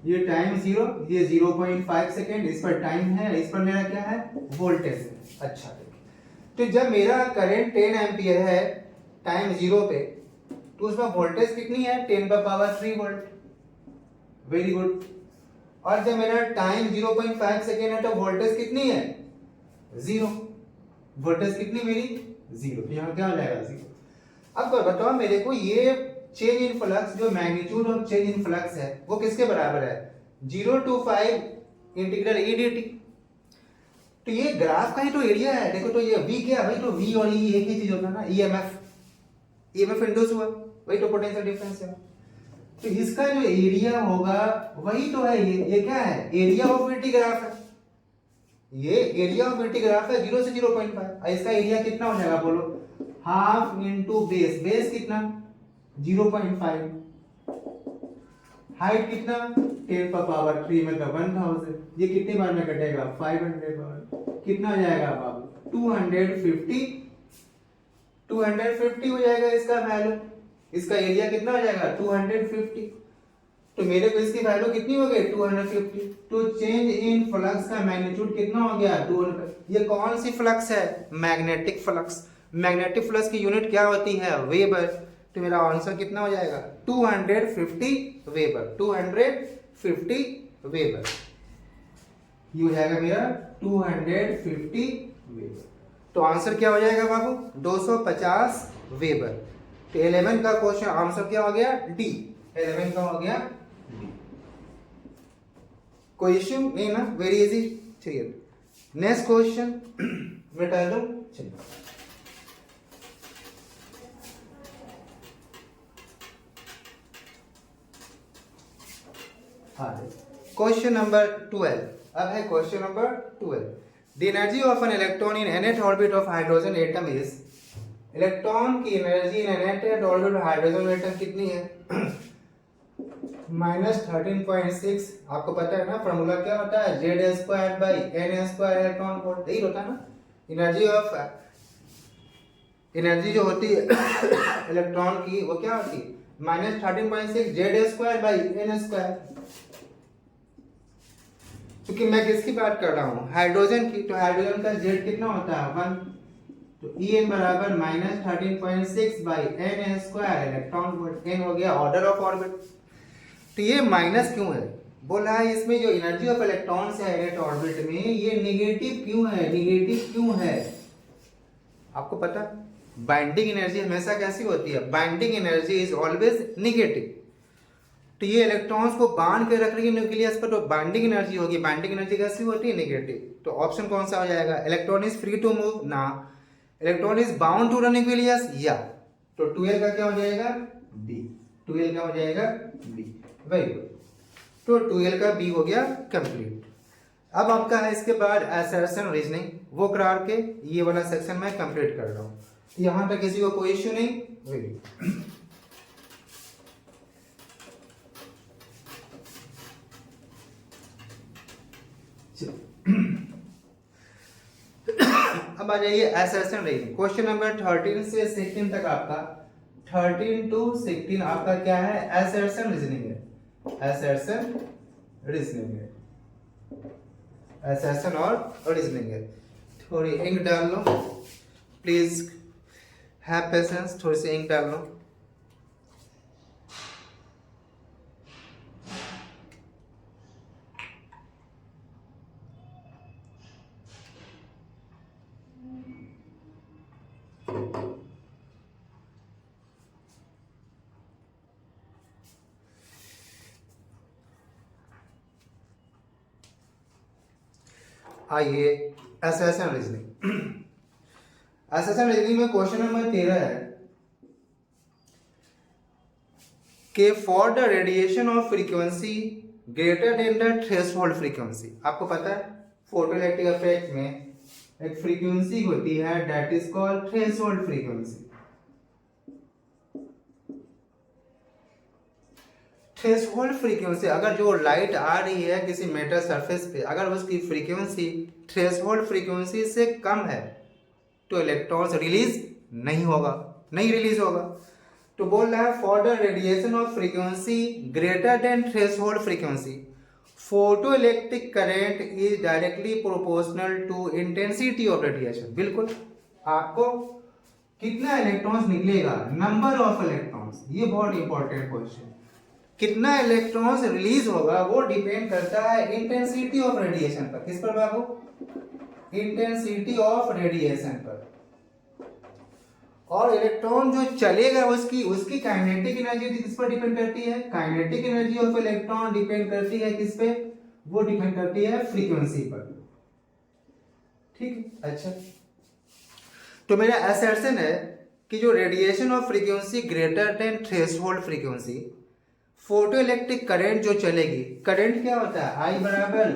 ये टाइम 0, ये 0.5 सेकेंड, इस पर टाइम है, इस पर मेरा क्या है, वोल्टेज है। अच्छा, तो जब मेरा करंट 10 एम्पियर है टाइम 0 पे, तो उसमें वोल्टेज कितनी है, 10⁻³ वोल्ट। Very good. और जब मेरा टाइम 0.5 सेकेंड है तो वोल्टेज कितनी है, 0। वोल्टेज कितनी मेरी, 0। यहाँ क्या हो जाएगा, 0। अब बताओ मेरे को, ये चेंज इन फ्लक्स, जो magnitude of change in flux है वो किसके बराबर है, 0 to 5 integral E D t. तो ये ग्राफ का ही तो एरिया है, देखो तो ये V क्या है भाई, तो V और E एक ही चीज होता है ना, ईएमएफ इंड्यूस हुआ, वही तो पोटेंशियल डिफरेंस है। तो इसका जो एरिया होगा वही तो है, ये क्या है, एरिया ऑफ VT ग्राफ है, ये एरिया ऑफ VT ग्राफ है 0 से 0.5। इसका एरिया कितना हो जाएगा बोलो, हाफ इंटू बेस, बेस कितना 0.5, हाइट कितना 10⁻³ मतलब 1000। ये कितने बार में कटेगा, 500 बार। कितना हो जाएगा बाबू, 250 हो जाएगा इसका वैल्यू। इसका एरिया कितना हो जाएगा, 250। तो मेरे को इसकी वैल्यू कितनी हो गई, 250। तो चेंज इन फ्लक्स का मैग्नीट्यूड कितना हो गया, 200। ये कौन सी फ्लक्स है, मैग्नेटिक फ्लक्स। मैग्नेटिक फ्लक्स की यूनिट क्या होती है, वेबर। तो मेरा आंसर कितना हो जाएगा, 250 वेबर, 250 वेबर। ये हो जाएगा मेरा 250 वेबर। तो आंसर क्या हो जाएगा बाबू, 250 वेबर। तो 11 का क्वेश्चन आंसर क्या हो गया, डी। 11 का हो गया डी। कोई इश्यू नहीं ना, वेरी इजी। चलिए नेक्स्ट क्वेश्चन मिटा दो। चलिए क्वेश्चन नंबर 12। अब है question number 12। The energy of an electron in nth orbit of hydrogen atom is, electron की energy in nth orbit of hydrogen atom कितनी है, -13.6। आपको पता है ना फॉर्मूला क्या होता है, Z²/n² इलेक्ट्रॉन वोल्ट, यही होता है ना। एनर्जी जो होती है इलेक्ट्रॉन की वो क्या होती है, -13.6 Z²/n²। क्योंकि मैं किसकी बात कर रहा हूँ, हाइड्रोजन की। तो हाइड्रोजन का Z कितना होता है, 1। तो En बराबर -13.6/n² इलेक्ट्रॉन वोल्ट। n हो गया ऑर्डर ऑफ ऑर्बिट। तो ये माइनस क्यों है, बोला है इसमें जो एनर्जी ऑफ इलेक्ट्रॉन्स है एट ऑर्बिट में ये नेगेटिव क्यों है, नेगेटिव क्यों है? आपको पता बाइंडिंग एनर्जी हमेशा कैसी होती है, binding energy is always negative. तो ये इलेक्ट्रॉन्स को बांध के रख रही है न्यूक्लियस पर, तो बाइंडिंग एनर्जी होगी, बाइंडिंग एनर्जी कैसी होती है, नेगेटिव। तो ऑप्शन कौन सा हो जाएगा, electron is free to move ना, electron is bound to the nucleus या। तो 2l का क्या हो जाएगा, बी। 2l का हो जाएगा बी। Very good. तो 2l का बी हो गया कंप्लीट। अब आपका है इसके बाद असर्शन रीजनिंग, वो करा के ये वाला सेक्शन मैं कंप्लीट कर रहा हूँ। यहां तक किसी को कोई इश्यू नहीं? Very good. अब आ जाइए असर्शन रीजनिंग। क्वेश्चन नंबर 13 से 16 तक आपका, 13 to 16 आपका क्या है, असर्शन रीजनिंग है। असर्शन रीजनिंग है, असर्शन और रीजनिंग है। थोड़ी इंक डाल लो प्लीज, हैव पेशेंस, थोड़ी सी इंक डाल लो। आइए असर्शन रीजनिंग। असर्शन रीजनिंग में क्वेश्चन नंबर 13 है कि for the radiation of frequency greater then the threshold frequency. आपको पता है फोटोइलेक्ट्रिक इफेक्ट में एक फ्रीक्वेंसी होती है that is called threshold frequency. Threshold frequency, अगर जो लाइट आ रही है किसी मेटल सरफेस पे, अगर उसकी फ्रीक्वेंसी थ्रेशोल्ड फ्रीक्वेंसी से कम है तो इलेक्ट्रॉन्स रिलीज नहीं होगा, नहीं रिलीज होगा। तो बोल रहा है for the radiation of frequency greater than threshold frequency photo electric current is directly proportional to intensity of radiation. बिल्कुल, आपको कितना इलेक्ट्रॉन्स निकलेगा, नंबर ऑफ इलेक्ट्रॉन्स, ये बहुत इंपॉर्टेंट क्वेश्चन। कितना इलेक्ट्रॉन्स रिलीज होगा वो डिपेंड करता है इंटेंसिटी ऑफ रेडिएशन पर। किस पर बाबू, इंटेंसिटी ऑफ रेडिएशन पर। और इलेक्ट्रॉन जो चलेगा उसकी काइनेटिक एनर्जी किस पर डिपेंड करती है, kinetic energy of electron depend करती है किस पे, वो डिपेंड करती है फ्रीक्वेंसी पर। ठीक है, अच्छा। तो मेरा असर्शन है कि जो radiation of frequency greater than threshold frequency, photo electric current जो चलेगी, करंट क्या होता है, आई बराबर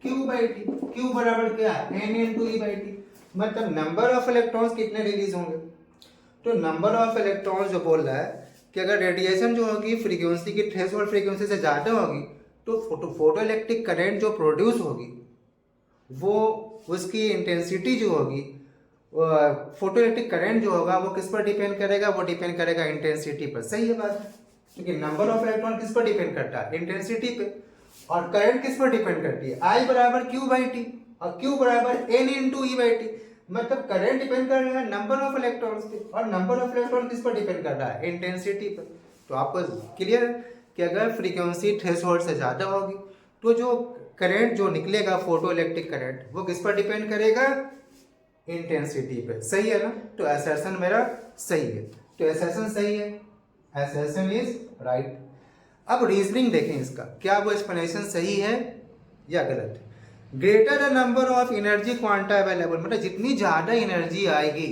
क्यू बाई टी। क्यू बराबर क्या, n into e by t. मतलब नंबर ऑफ इलेक्ट्रॉन्स कितने रिलीज होंगे। तो नंबर ऑफ इलेक्ट्रॉन्स जो बोल रहा है कि अगर रेडिएशन जो होगी फ्रीक्वेंसी की थ्रेशोल्ड फ्रीक्वेंसी से ज़्यादा होगी तो फोटो इलेक्ट्रिक करंट जो प्रोड्यूस होगी वो उसकी इंटेंसिटी जो होगी, फोटो इलेक्ट्रिक करंट जो होगा वो किस पर डिपेंड करेगा, वो डिपेंड करेगा इंटेंसिटी पर। सही है बात, क्योंकि नंबर ऑफ इलेक्ट्रॉन किस पर डिपेंड करता है, इंटेंसिटी पे। और करंट किस पर डिपेंड करती है, आई बराबर क्यू बाई टी और क्यू बराबर n into e by t. मतलब करंट डिपेंड कर रहा है नंबर ऑफ इलेक्ट्रॉन्स पे, और नंबर ऑफ इलेक्ट्रॉन किस पर डिपेंड कर रहा है, इंटेंसिटी पर। तो आपको क्लियर है कि अगर फ्रीक्वेंसी थ्रेशोल्ड से ज़्यादा होगी तो जो करंट जो निकलेगा फोटो इलेक्ट्रिक करंट वो किस पर डिपेंड करेगा, इंटेंसिटी पे। सही है ना, तो असर्शन मेरा सही है, तो असर्शन सही है, असर्शन इज राइट। अब रीजनिंग देखें इसका, क्या वो एक्सप्लेनेशन सही है या गलत। Greater the number of energy quanta available, मतलब जितनी ज्यादा एनर्जी आएगी,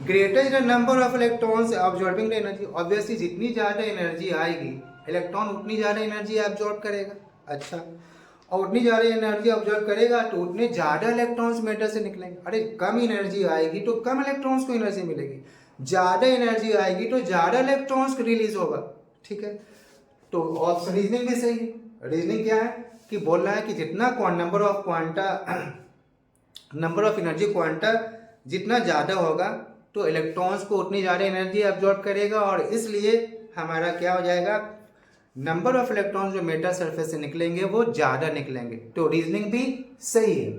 greater the number of electrons absorbing the energy, obviously जितनी ज्यादा एनर्जी आएगी इलेक्ट्रॉन उतनी ज्यादा एनर्जी ऑब्जॉर्ब करेगा। अच्छा, और उतनी ज्यादा एनर्जी ऑब्जॉर्व करेगा तो उतने ज्यादा इलेक्ट्रॉन्स मैटर से निकलेंगे। अरे कम एनर्जी आएगी तो कम इलेक्ट्रॉन्स को एनर्जी मिलेगी, ज्यादा एनर्जी आएगी तो ज्यादा इलेक्ट्रॉन्स रिलीज होगा। ठीक है, तो ऑप्शन रीजनिंग भी सही है। रीजनिंग क्या है कि बोल रहा है कि जितना number of quanta, number of energy quanta जितना ज़्यादा होगा तो इलेक्ट्रॉन्स को उतनी ज़्यादा एनर्जी एब्जॉर्ब करेगा, और इसलिए हमारा क्या हो जाएगा, नंबर ऑफ इलेक्ट्रॉन्स जो मेटल सरफेस से निकलेंगे वो ज़्यादा निकलेंगे। तो रीजनिंग भी सही है,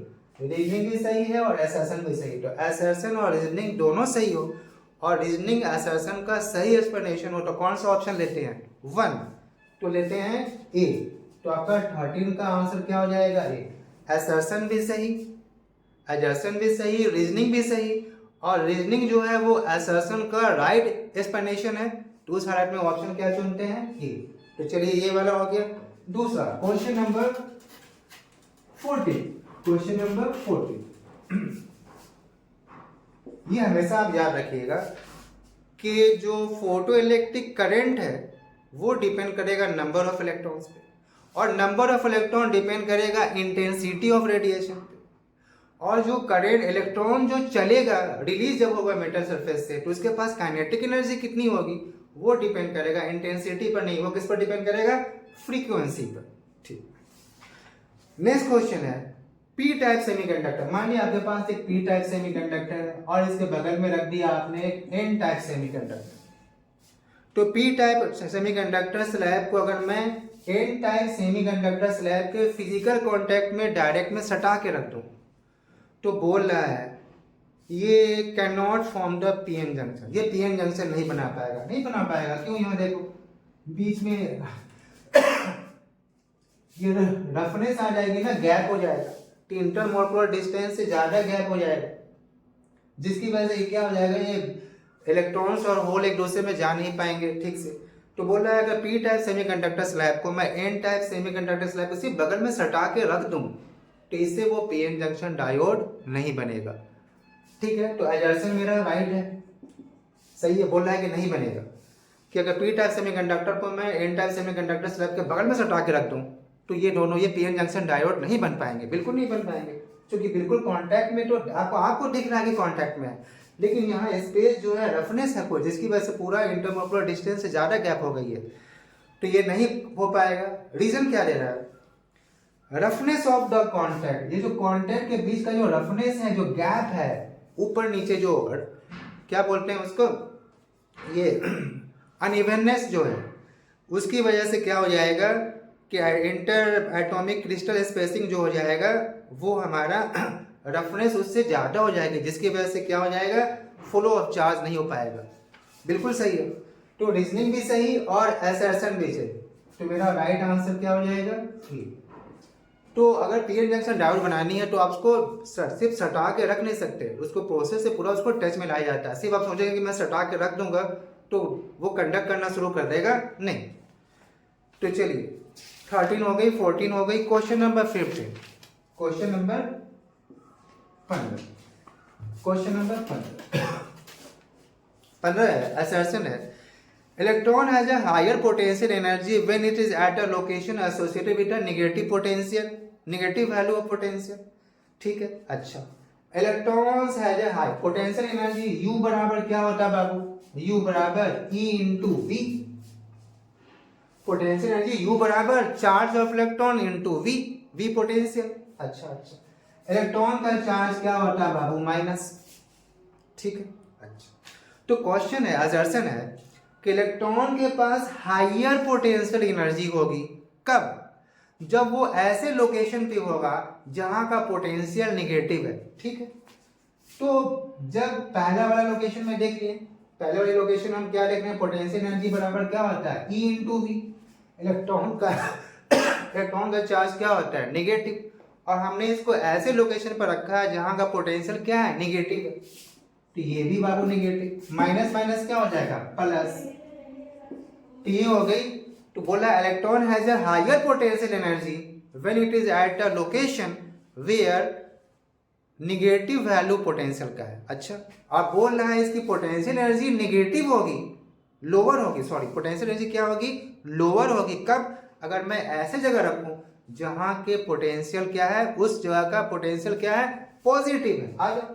रीजनिंग भी सही है और असर्शन भी सही है। तो असर्शन और रीजनिंग दोनों सही हो और रीजनिंग असर्शन का सही एक्सप्लेनेशन हो तो कौन सा ऑप्शन लेते हैं, 1। तो लेते हैं ए। तो आपका 13 का आंसर क्या हो जाएगा? ए। असर्शन भी सही, एजर्शन भी सही, रीजनिंग भी सही, और रीजनिंग जो है वो असर्शन का राइट एक्सप्लेनेशन है। तो उस हालत में ऑप्शन क्या चुनते हैं? ए। तो चलिए ये वाला हो गया। दूसरा क्वेश्चन नंबर 14। क्वेश्चन नंबर 14 ये हमेशा आप याद रखिएगा कि जो फोटो इलेक्ट्रिक करंट है वो डिपेंड करेगा नंबर ऑफ इलेक्ट्रॉन्स पे, और नंबर ऑफ इलेक्ट्रॉन डिपेंड करेगा इंटेंसिटी ऑफ रेडिएशन पे। और जो करंट इलेक्ट्रॉन जो चलेगा, रिलीज जब होगा मेटल सरफेस से, तो उसके पास काइनेटिक एनर्जी कितनी होगी वो डिपेंड करेगा इंटेंसिटी पर नहीं, वो किस पर डिपेंड करेगा? फ्रीक्वेंसी पर। ठीक। नेक्स्ट क्वेश्चन है पी टाइप सेमीकंडक्टर। मानिए आपके पास एक पी टाइप सेमीकंडक्टर है और इसके बगल में रख दिया आपने एक एन टाइप सेमीकंडक्टर। तो पी टाइप सेमीकंडक्टर स्लैब को अगर मैं एन टाइप सेमीकंडक्टर स्लैब के फिजिकल कांटेक्ट में डायरेक्ट में सटा के रख दूं, तो बोल रहा है ये can not form the PN junction. ये पीएन जंक्शन नहीं बना पाएगा। नहीं बना पाएगा क्यों? यहाँ देखो बीच में ये रफनेस आ जाएगी ना, गैप हो जाएगा, तो इंटरमोलिकुलर डिस्टेंस से ज्यादा गैप हो जाएगा, जिसकी वजह से क्या हो जाएगा, ये इलेक्ट्रॉन्स और होल एक दूसरे में जा नहीं पाएंगे ठीक से। तो बोल रहा है अगर पी टाइप सेमीकंडक्टर स्लैब को मैं एन टाइप सेमीकंडक्टर स्लैब इसी बगल में सटा के रख दूं, तो इससे वो पीएन जंक्शन डायोड नहीं बनेगा। ठीक है, तो एजर्सन मेरा राइट है, सही है। बोल रहा है कि नहीं बनेगा, कि अगर पी टाइप सेमीकंडक्टर को मैं एन टाइप सेमीकंडक्टर स्लैब के बगल में सटा के रख दूं, तो ये दोनों ये पीएन जंक्शन डायोड नहीं बन पाएंगे, बिल्कुल नहीं बन पाएंगे, क्योंकि बिल्कुल कांटेक्ट में। तो आपको दिख रहा है कि कांटेक्ट में है, लेकिन यहाँ स्पेस जो है रफनेस है कोई, जिसकी वजह से पूरा इंटरमोलिकुलर डिस्टेंस से ज्यादा गैप हो गई है, तो ये नहीं हो पाएगा। रीजन क्या दे रहा है? Roughness of the contact. ये जो कॉन्टैक्ट के बीच का जो रफनेस है, जो गैप है ऊपर नीचे, जो क्या बोलते हैं उसको, ये अनइवननेस जो है, उसकी वजह से क्या हो जाएगा कि इंटर एटॉमिक क्रिस्टल स्पेसिंग जो हो जाएगा वो हमारा रफनेस उससे ज़्यादा हो जाएगी, जिसकी वजह से क्या हो जाएगा, फ्लो ऑफ चार्ज नहीं हो पाएगा। बिल्कुल सही है। तो रीजनिंग भी सही और असर्शन भी सही, तो मेरा राइट आंसर क्या हो जाएगा? 3। तो अगर पीएन जंक्शन डायोड बनानी है तो आप उसको सिर्फ सटा के रख नहीं सकते, उसको प्रोसेस से पूरा उसको टच में लाया जाता है। सिर्फ आप सोचेंगे कि मैं सटा के रख दूंगा तो वो कंडक्ट करना शुरू कर देगा, नहीं। तो चलिए 13 हो गई, 14 हो गई। Question number 15, question number 15, question number 15 है, असर्शन है electron has a higher potential energy when it is at a location associated with a negative potential, negative value of potential. ठीक है, अच्छा। Electrons has a high potential energy, U बराबर क्या होता है बाबू? U बराबर E into V। Potential energy U बराबर charge of electron into V, V potential. अच्छा अच्छा, इलेक्ट्रॉन का चार्ज क्या होता है बाबू? माइनस। ठीक है, अच्छा। तो क्वेश्चन है, असर्शन है कि इलेक्ट्रॉन के पास हायर पोटेंशियल एनर्जी होगी कब? जब वो ऐसे लोकेशन पे होगा जहां का पोटेंशियल नेगेटिव है। ठीक है, तो जब पहला वाला लोकेशन में देख लिए, पहले वाली लोकेशन हम क्या देख रहे हैं, पोटेंशियल एनर्जी बराबर क्या होता है? E into V. इलेक्ट्रॉन का चार्ज क्या होता है? नेगेटिव। और हमने इसको ऐसे लोकेशन पर रखा है जहां का पोटेंशियल क्या है? नेगेटिव है, तो ये भी बाबू नेगेटिव। माइनस माइनस क्या हो जाएगा? प्लस। तो ये हो गई। तो बोला electron has a higher potential energy when it is at a location where negative value potential का है। अच्छा, आप बोल रहा है इसकी पोटेंशियल एनर्जी नेगेटिव होगी, लोअर होगी, सॉरी, पोटेंशियल एनर्जी क्या होगी? लोअर होगी। कब? अगर मैं ऐसे जगह रखूं जहां के पोटेंशियल क्या है, उस जगह का पोटेंशियल क्या है? पॉजिटिव है। आ जाओ,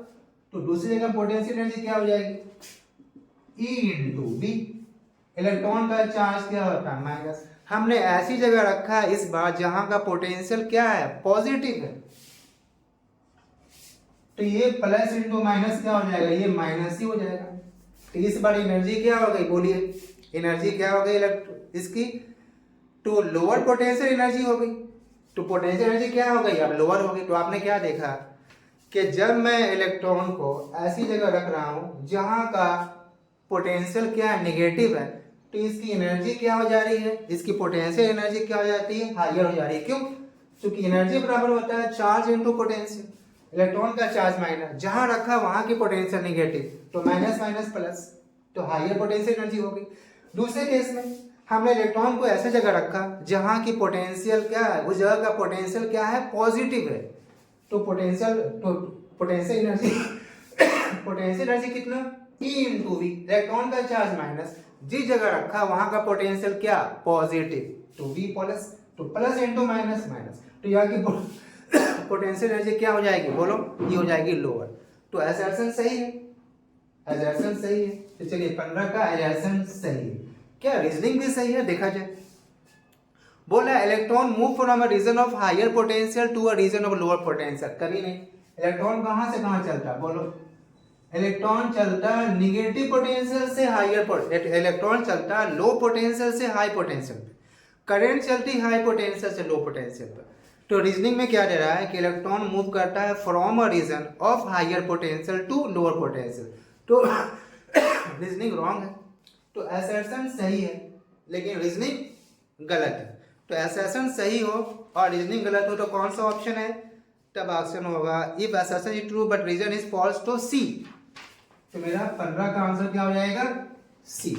तो दूसरी जगह पोटेंशियल एनर्जी क्या हो जाएगी? E into B. इलेक्ट्रॉन का चार्ज क्या होता है? माइनस। हमने ऐसी जगह रखा है इस बार जहां का पोटेंशियल क्या है? पॉजिटिव है, तो ये प्लस इंटू माइनस क्या हो जाएगा? ये माइनस ही हो जाएगा। तो इस बार एनर्जी क्या हो गई? बोलिए, एनर्जी क्या हो गई इसकी? तो लोअर पोटेंशियल एनर्जी हो गई। तो पोटेंशियल एनर्जी क्या हो गई? अब लोअर हो गई। तो आपने क्या देखा कि जब मैं इलेक्ट्रॉन को ऐसी जगह रख रहा हूं जहां का पोटेंशियल क्या है? नेगेटिव है, तो इसकी एनर्जी क्या हो जा रही है, इसकी पोटेंशियल एनर्जी क्या हो जाती है, हायर हो जा रही है। क्यों? क्योंकि एनर्जी बराबर होता है चार्ज इनटू पोटेंशियल। इलेक्ट्रॉन का चार्ज माइनस, जहां रखा वहां की पोटेंशियल नेगेटिव, तो माइनस माइनस प्लस, तो हायर पोटेंशियल एनर्जी होगी। दूसरे केस में हमने इलेक्ट्रॉन को ऐसे जगह रखा जहां की पोटेंशियल क्या है, उस जगह का पोटेंशियल क्या है, पॉजिटिव है, तो पोटेंशियल एनर्जी पोटेंशियल एनर्जी कितना, E इंटू वी। इलेक्ट्रॉन का चार्ज माइनस, जिस जगह रखा वहां का पोटेंशियल क्या, पॉजिटिव, तो V प्लस, तो प्लस इंटू माइनस माइनस, तो यहाँ की पोटेंशियल एनर्जी क्या हो जाएगी, बोलो, ये हो जाएगी लोअर। तो असर्शन सही है, असर्शन सही है। तो चलिए 15 का असर्शन सही है। क्या रीजनिंग भी सही है, देखा जाए। बोला electron move from a region of higher potential to a region of lower potential, कभी नहीं। इलेक्ट्रॉन कहां से कहां चलता, बोलो, इलेक्ट्रॉन चलता निगेटिव पोटेंशियल से हायर, इलेक्ट्रॉन चलता लो पोटेंशियल से हाई पोटेंशियल पे, करंट चलती हाई पोटेंशियल से लो पोटेंशियल पर। तो रीजनिंग में क्या दे रहा है कि इलेक्ट्रॉन मूव करता है from a region of higher potential to lower potential, तो रीजनिंग रॉन्ग है। तो असर्शन सही है लेकिन रीजनिंग गलत है। तो असर्शन सही हो और रीजनिंग गलत हो तो कौन सा ऑप्शन है, तब ऑप्शन होगा if assertion is true but reason is false, तो सी। तो मेरा 15 का आंसर क्या हो जाएगा, सी।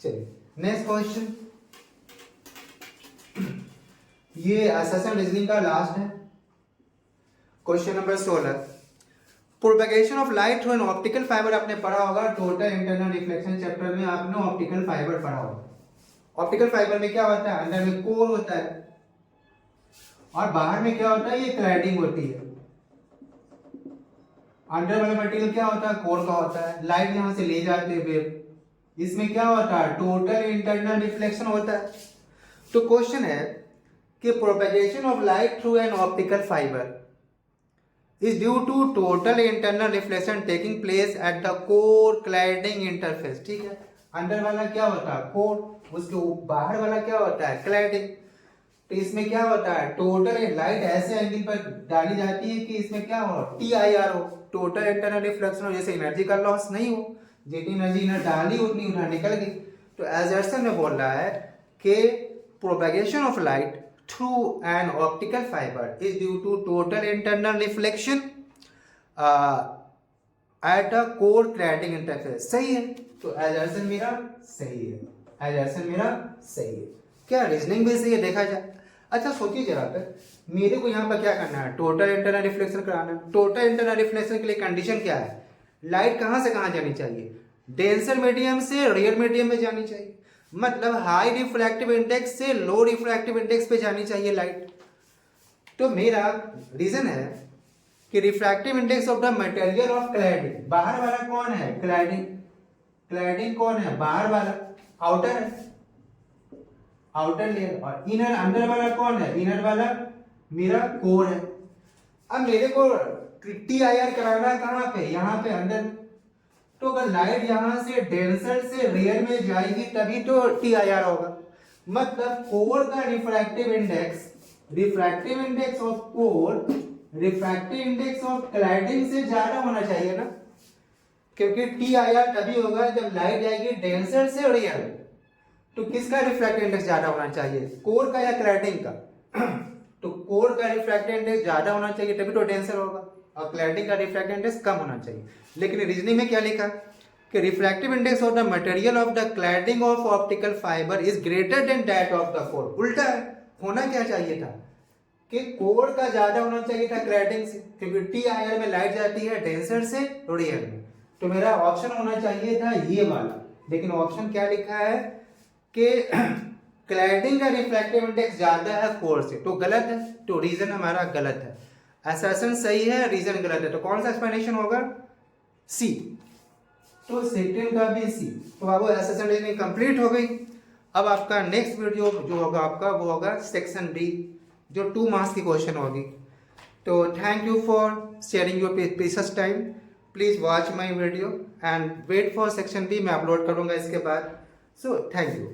चलिए नेक्स्ट क्वेश्चन, ये असर्शन रीजनिंग का लास्ट है। Question number 16, propagation of light through an optical fibre आपने पढ़ा होगा, टोटल इंटरनल रिफ्लेक्शन चैप्टर में आपने ऑप्टिकल फाइबर पढ़ा होगा। ऑप्टिकल फाइबर में क्या होता है, अंदर में कोर होता है और बाहर में क्या होता है, ये क्लैडिंग होती है। अंदर वाला मटेरियल क्या होता है, कोर का होता है। लाइट यहां से ले जाते वेव, इसमें क्या होता है, टोटल इंटरनल रिफ्लेक्शन होता है। तो क्वेश्चन है कि propagation of light through an optical fibre is due to total internal reflection taking place at the core cladding interface। ठीक है, अंदर वाला क्या होता है, कोर, उसके बाहर वाला क्या होता है, क्लैडिंग। तो इसमें क्या होता है, टोटल लाइट ऐसे एंगल पर डाली जाती है कि इसमें क्या हो, TIR हो, टोटल इंटरनल रिफ्लेक्शन हो, जैसे एनर्जी का लॉस नहीं हो, जितनी एनर्जी इधर डाली उतनी उधर निकल गई। तो असर्शन में बोल रहा है कि propagation of light through an optical fiber is due to total internal reflection at a core cladding interface। सही है, तो assertion मेरा सही है, assertion मेरा सही है। क्या रीजनिंग भी सही है, देखा जाए। अच्छा सोचिए जरा कर, मेरे को यहाँ पर क्या करना है, टोटल इंटरनल रिफ्लेक्शन कराना है। टोटल इंटरनल रिफ्लेक्शन के लिए कंडीशन क्या है, लाइट कहाँ से कहाँ जानी चाहिए, डेंसर मीडियम से रेयर मीडियम में जानी चाहिए, मतलब हाई रिफ्रैक्टिव इंडेक्स से लो रिफ्रैक्टिव इंडेक्स पे जानी चाहिए लाइट। तो मेरा रीजन है कि refractive index of the material of cladding, बाहर वाला कौन है, क्लैडिंग, क्लैडिंग कौन है, बाहर वाला, आउटर है, आउटर लेयर, और इनर अंदर वाला कौन है, इनर वाला मेरा कोर है। अब मेरे को TIR कराना है कहाँ पे, यहाँ पे अंदर। तो अगर लाइट यहां से डेंसर से रेयर में जाएगी तभी तो TIR होगा, मतलब कोर का refractive index of core refractive index of cladding से ज्यादा होना चाहिए ना, क्योंकि TIR तभी होगा जब लाइट जाएगी डेंसर से रेयर। तो किसका रिफ्रैक्टिव इंडेक्स ज्यादा होना चाहिए, कोर का या क्लैडिंग का? तो कोर का रिफ्रैक्टिव इंडेक्स ज्यादा होना चाहिए तभी तो डेंसर होगा, और क्लैडिंग का रिफ्रैक्टिव इंडेक्स कम होना चाहिए। लेकिन रीजनिंग में क्या लिखा कि refractive index of the material of the cladding of optical fibre is greater than that of the core. उल्टा है, होना क्या चाहिए था कि कोर का ज्यादा होना चाहिए था क्लैडिंग से, क्योंकि TIR में लाइट जाती है डेंसर से रेयर में। तो मेरा ऑप्शन होना चाहिए था ये वाला, लेकिन ऑप्शन क्या लिखा है कि क्लैडिंग का रिफ्रैक्टिव इंडेक्स ज्यादा है कोर से, तो गलत है। तो रीजन हमारा गलत है, असर्शन सही है, रीजन गलत है। तो कौन सा एक्सप्लेनेशन होगा, सी। तो सेकंड का भी सी। तो अब असर्शन रीजनिंग कंप्लीट हो गई। अब आपका नेक्स्ट वीडियो जो होगा आपका वो होगा सेक्शन बी, जो 2 मार्क्स की क्वेश्चन होगी। तो thank you for sharing your precious time. Please watch my video and wait for section B, मैं अपलोड करूंगा इसके बाद। So thank you.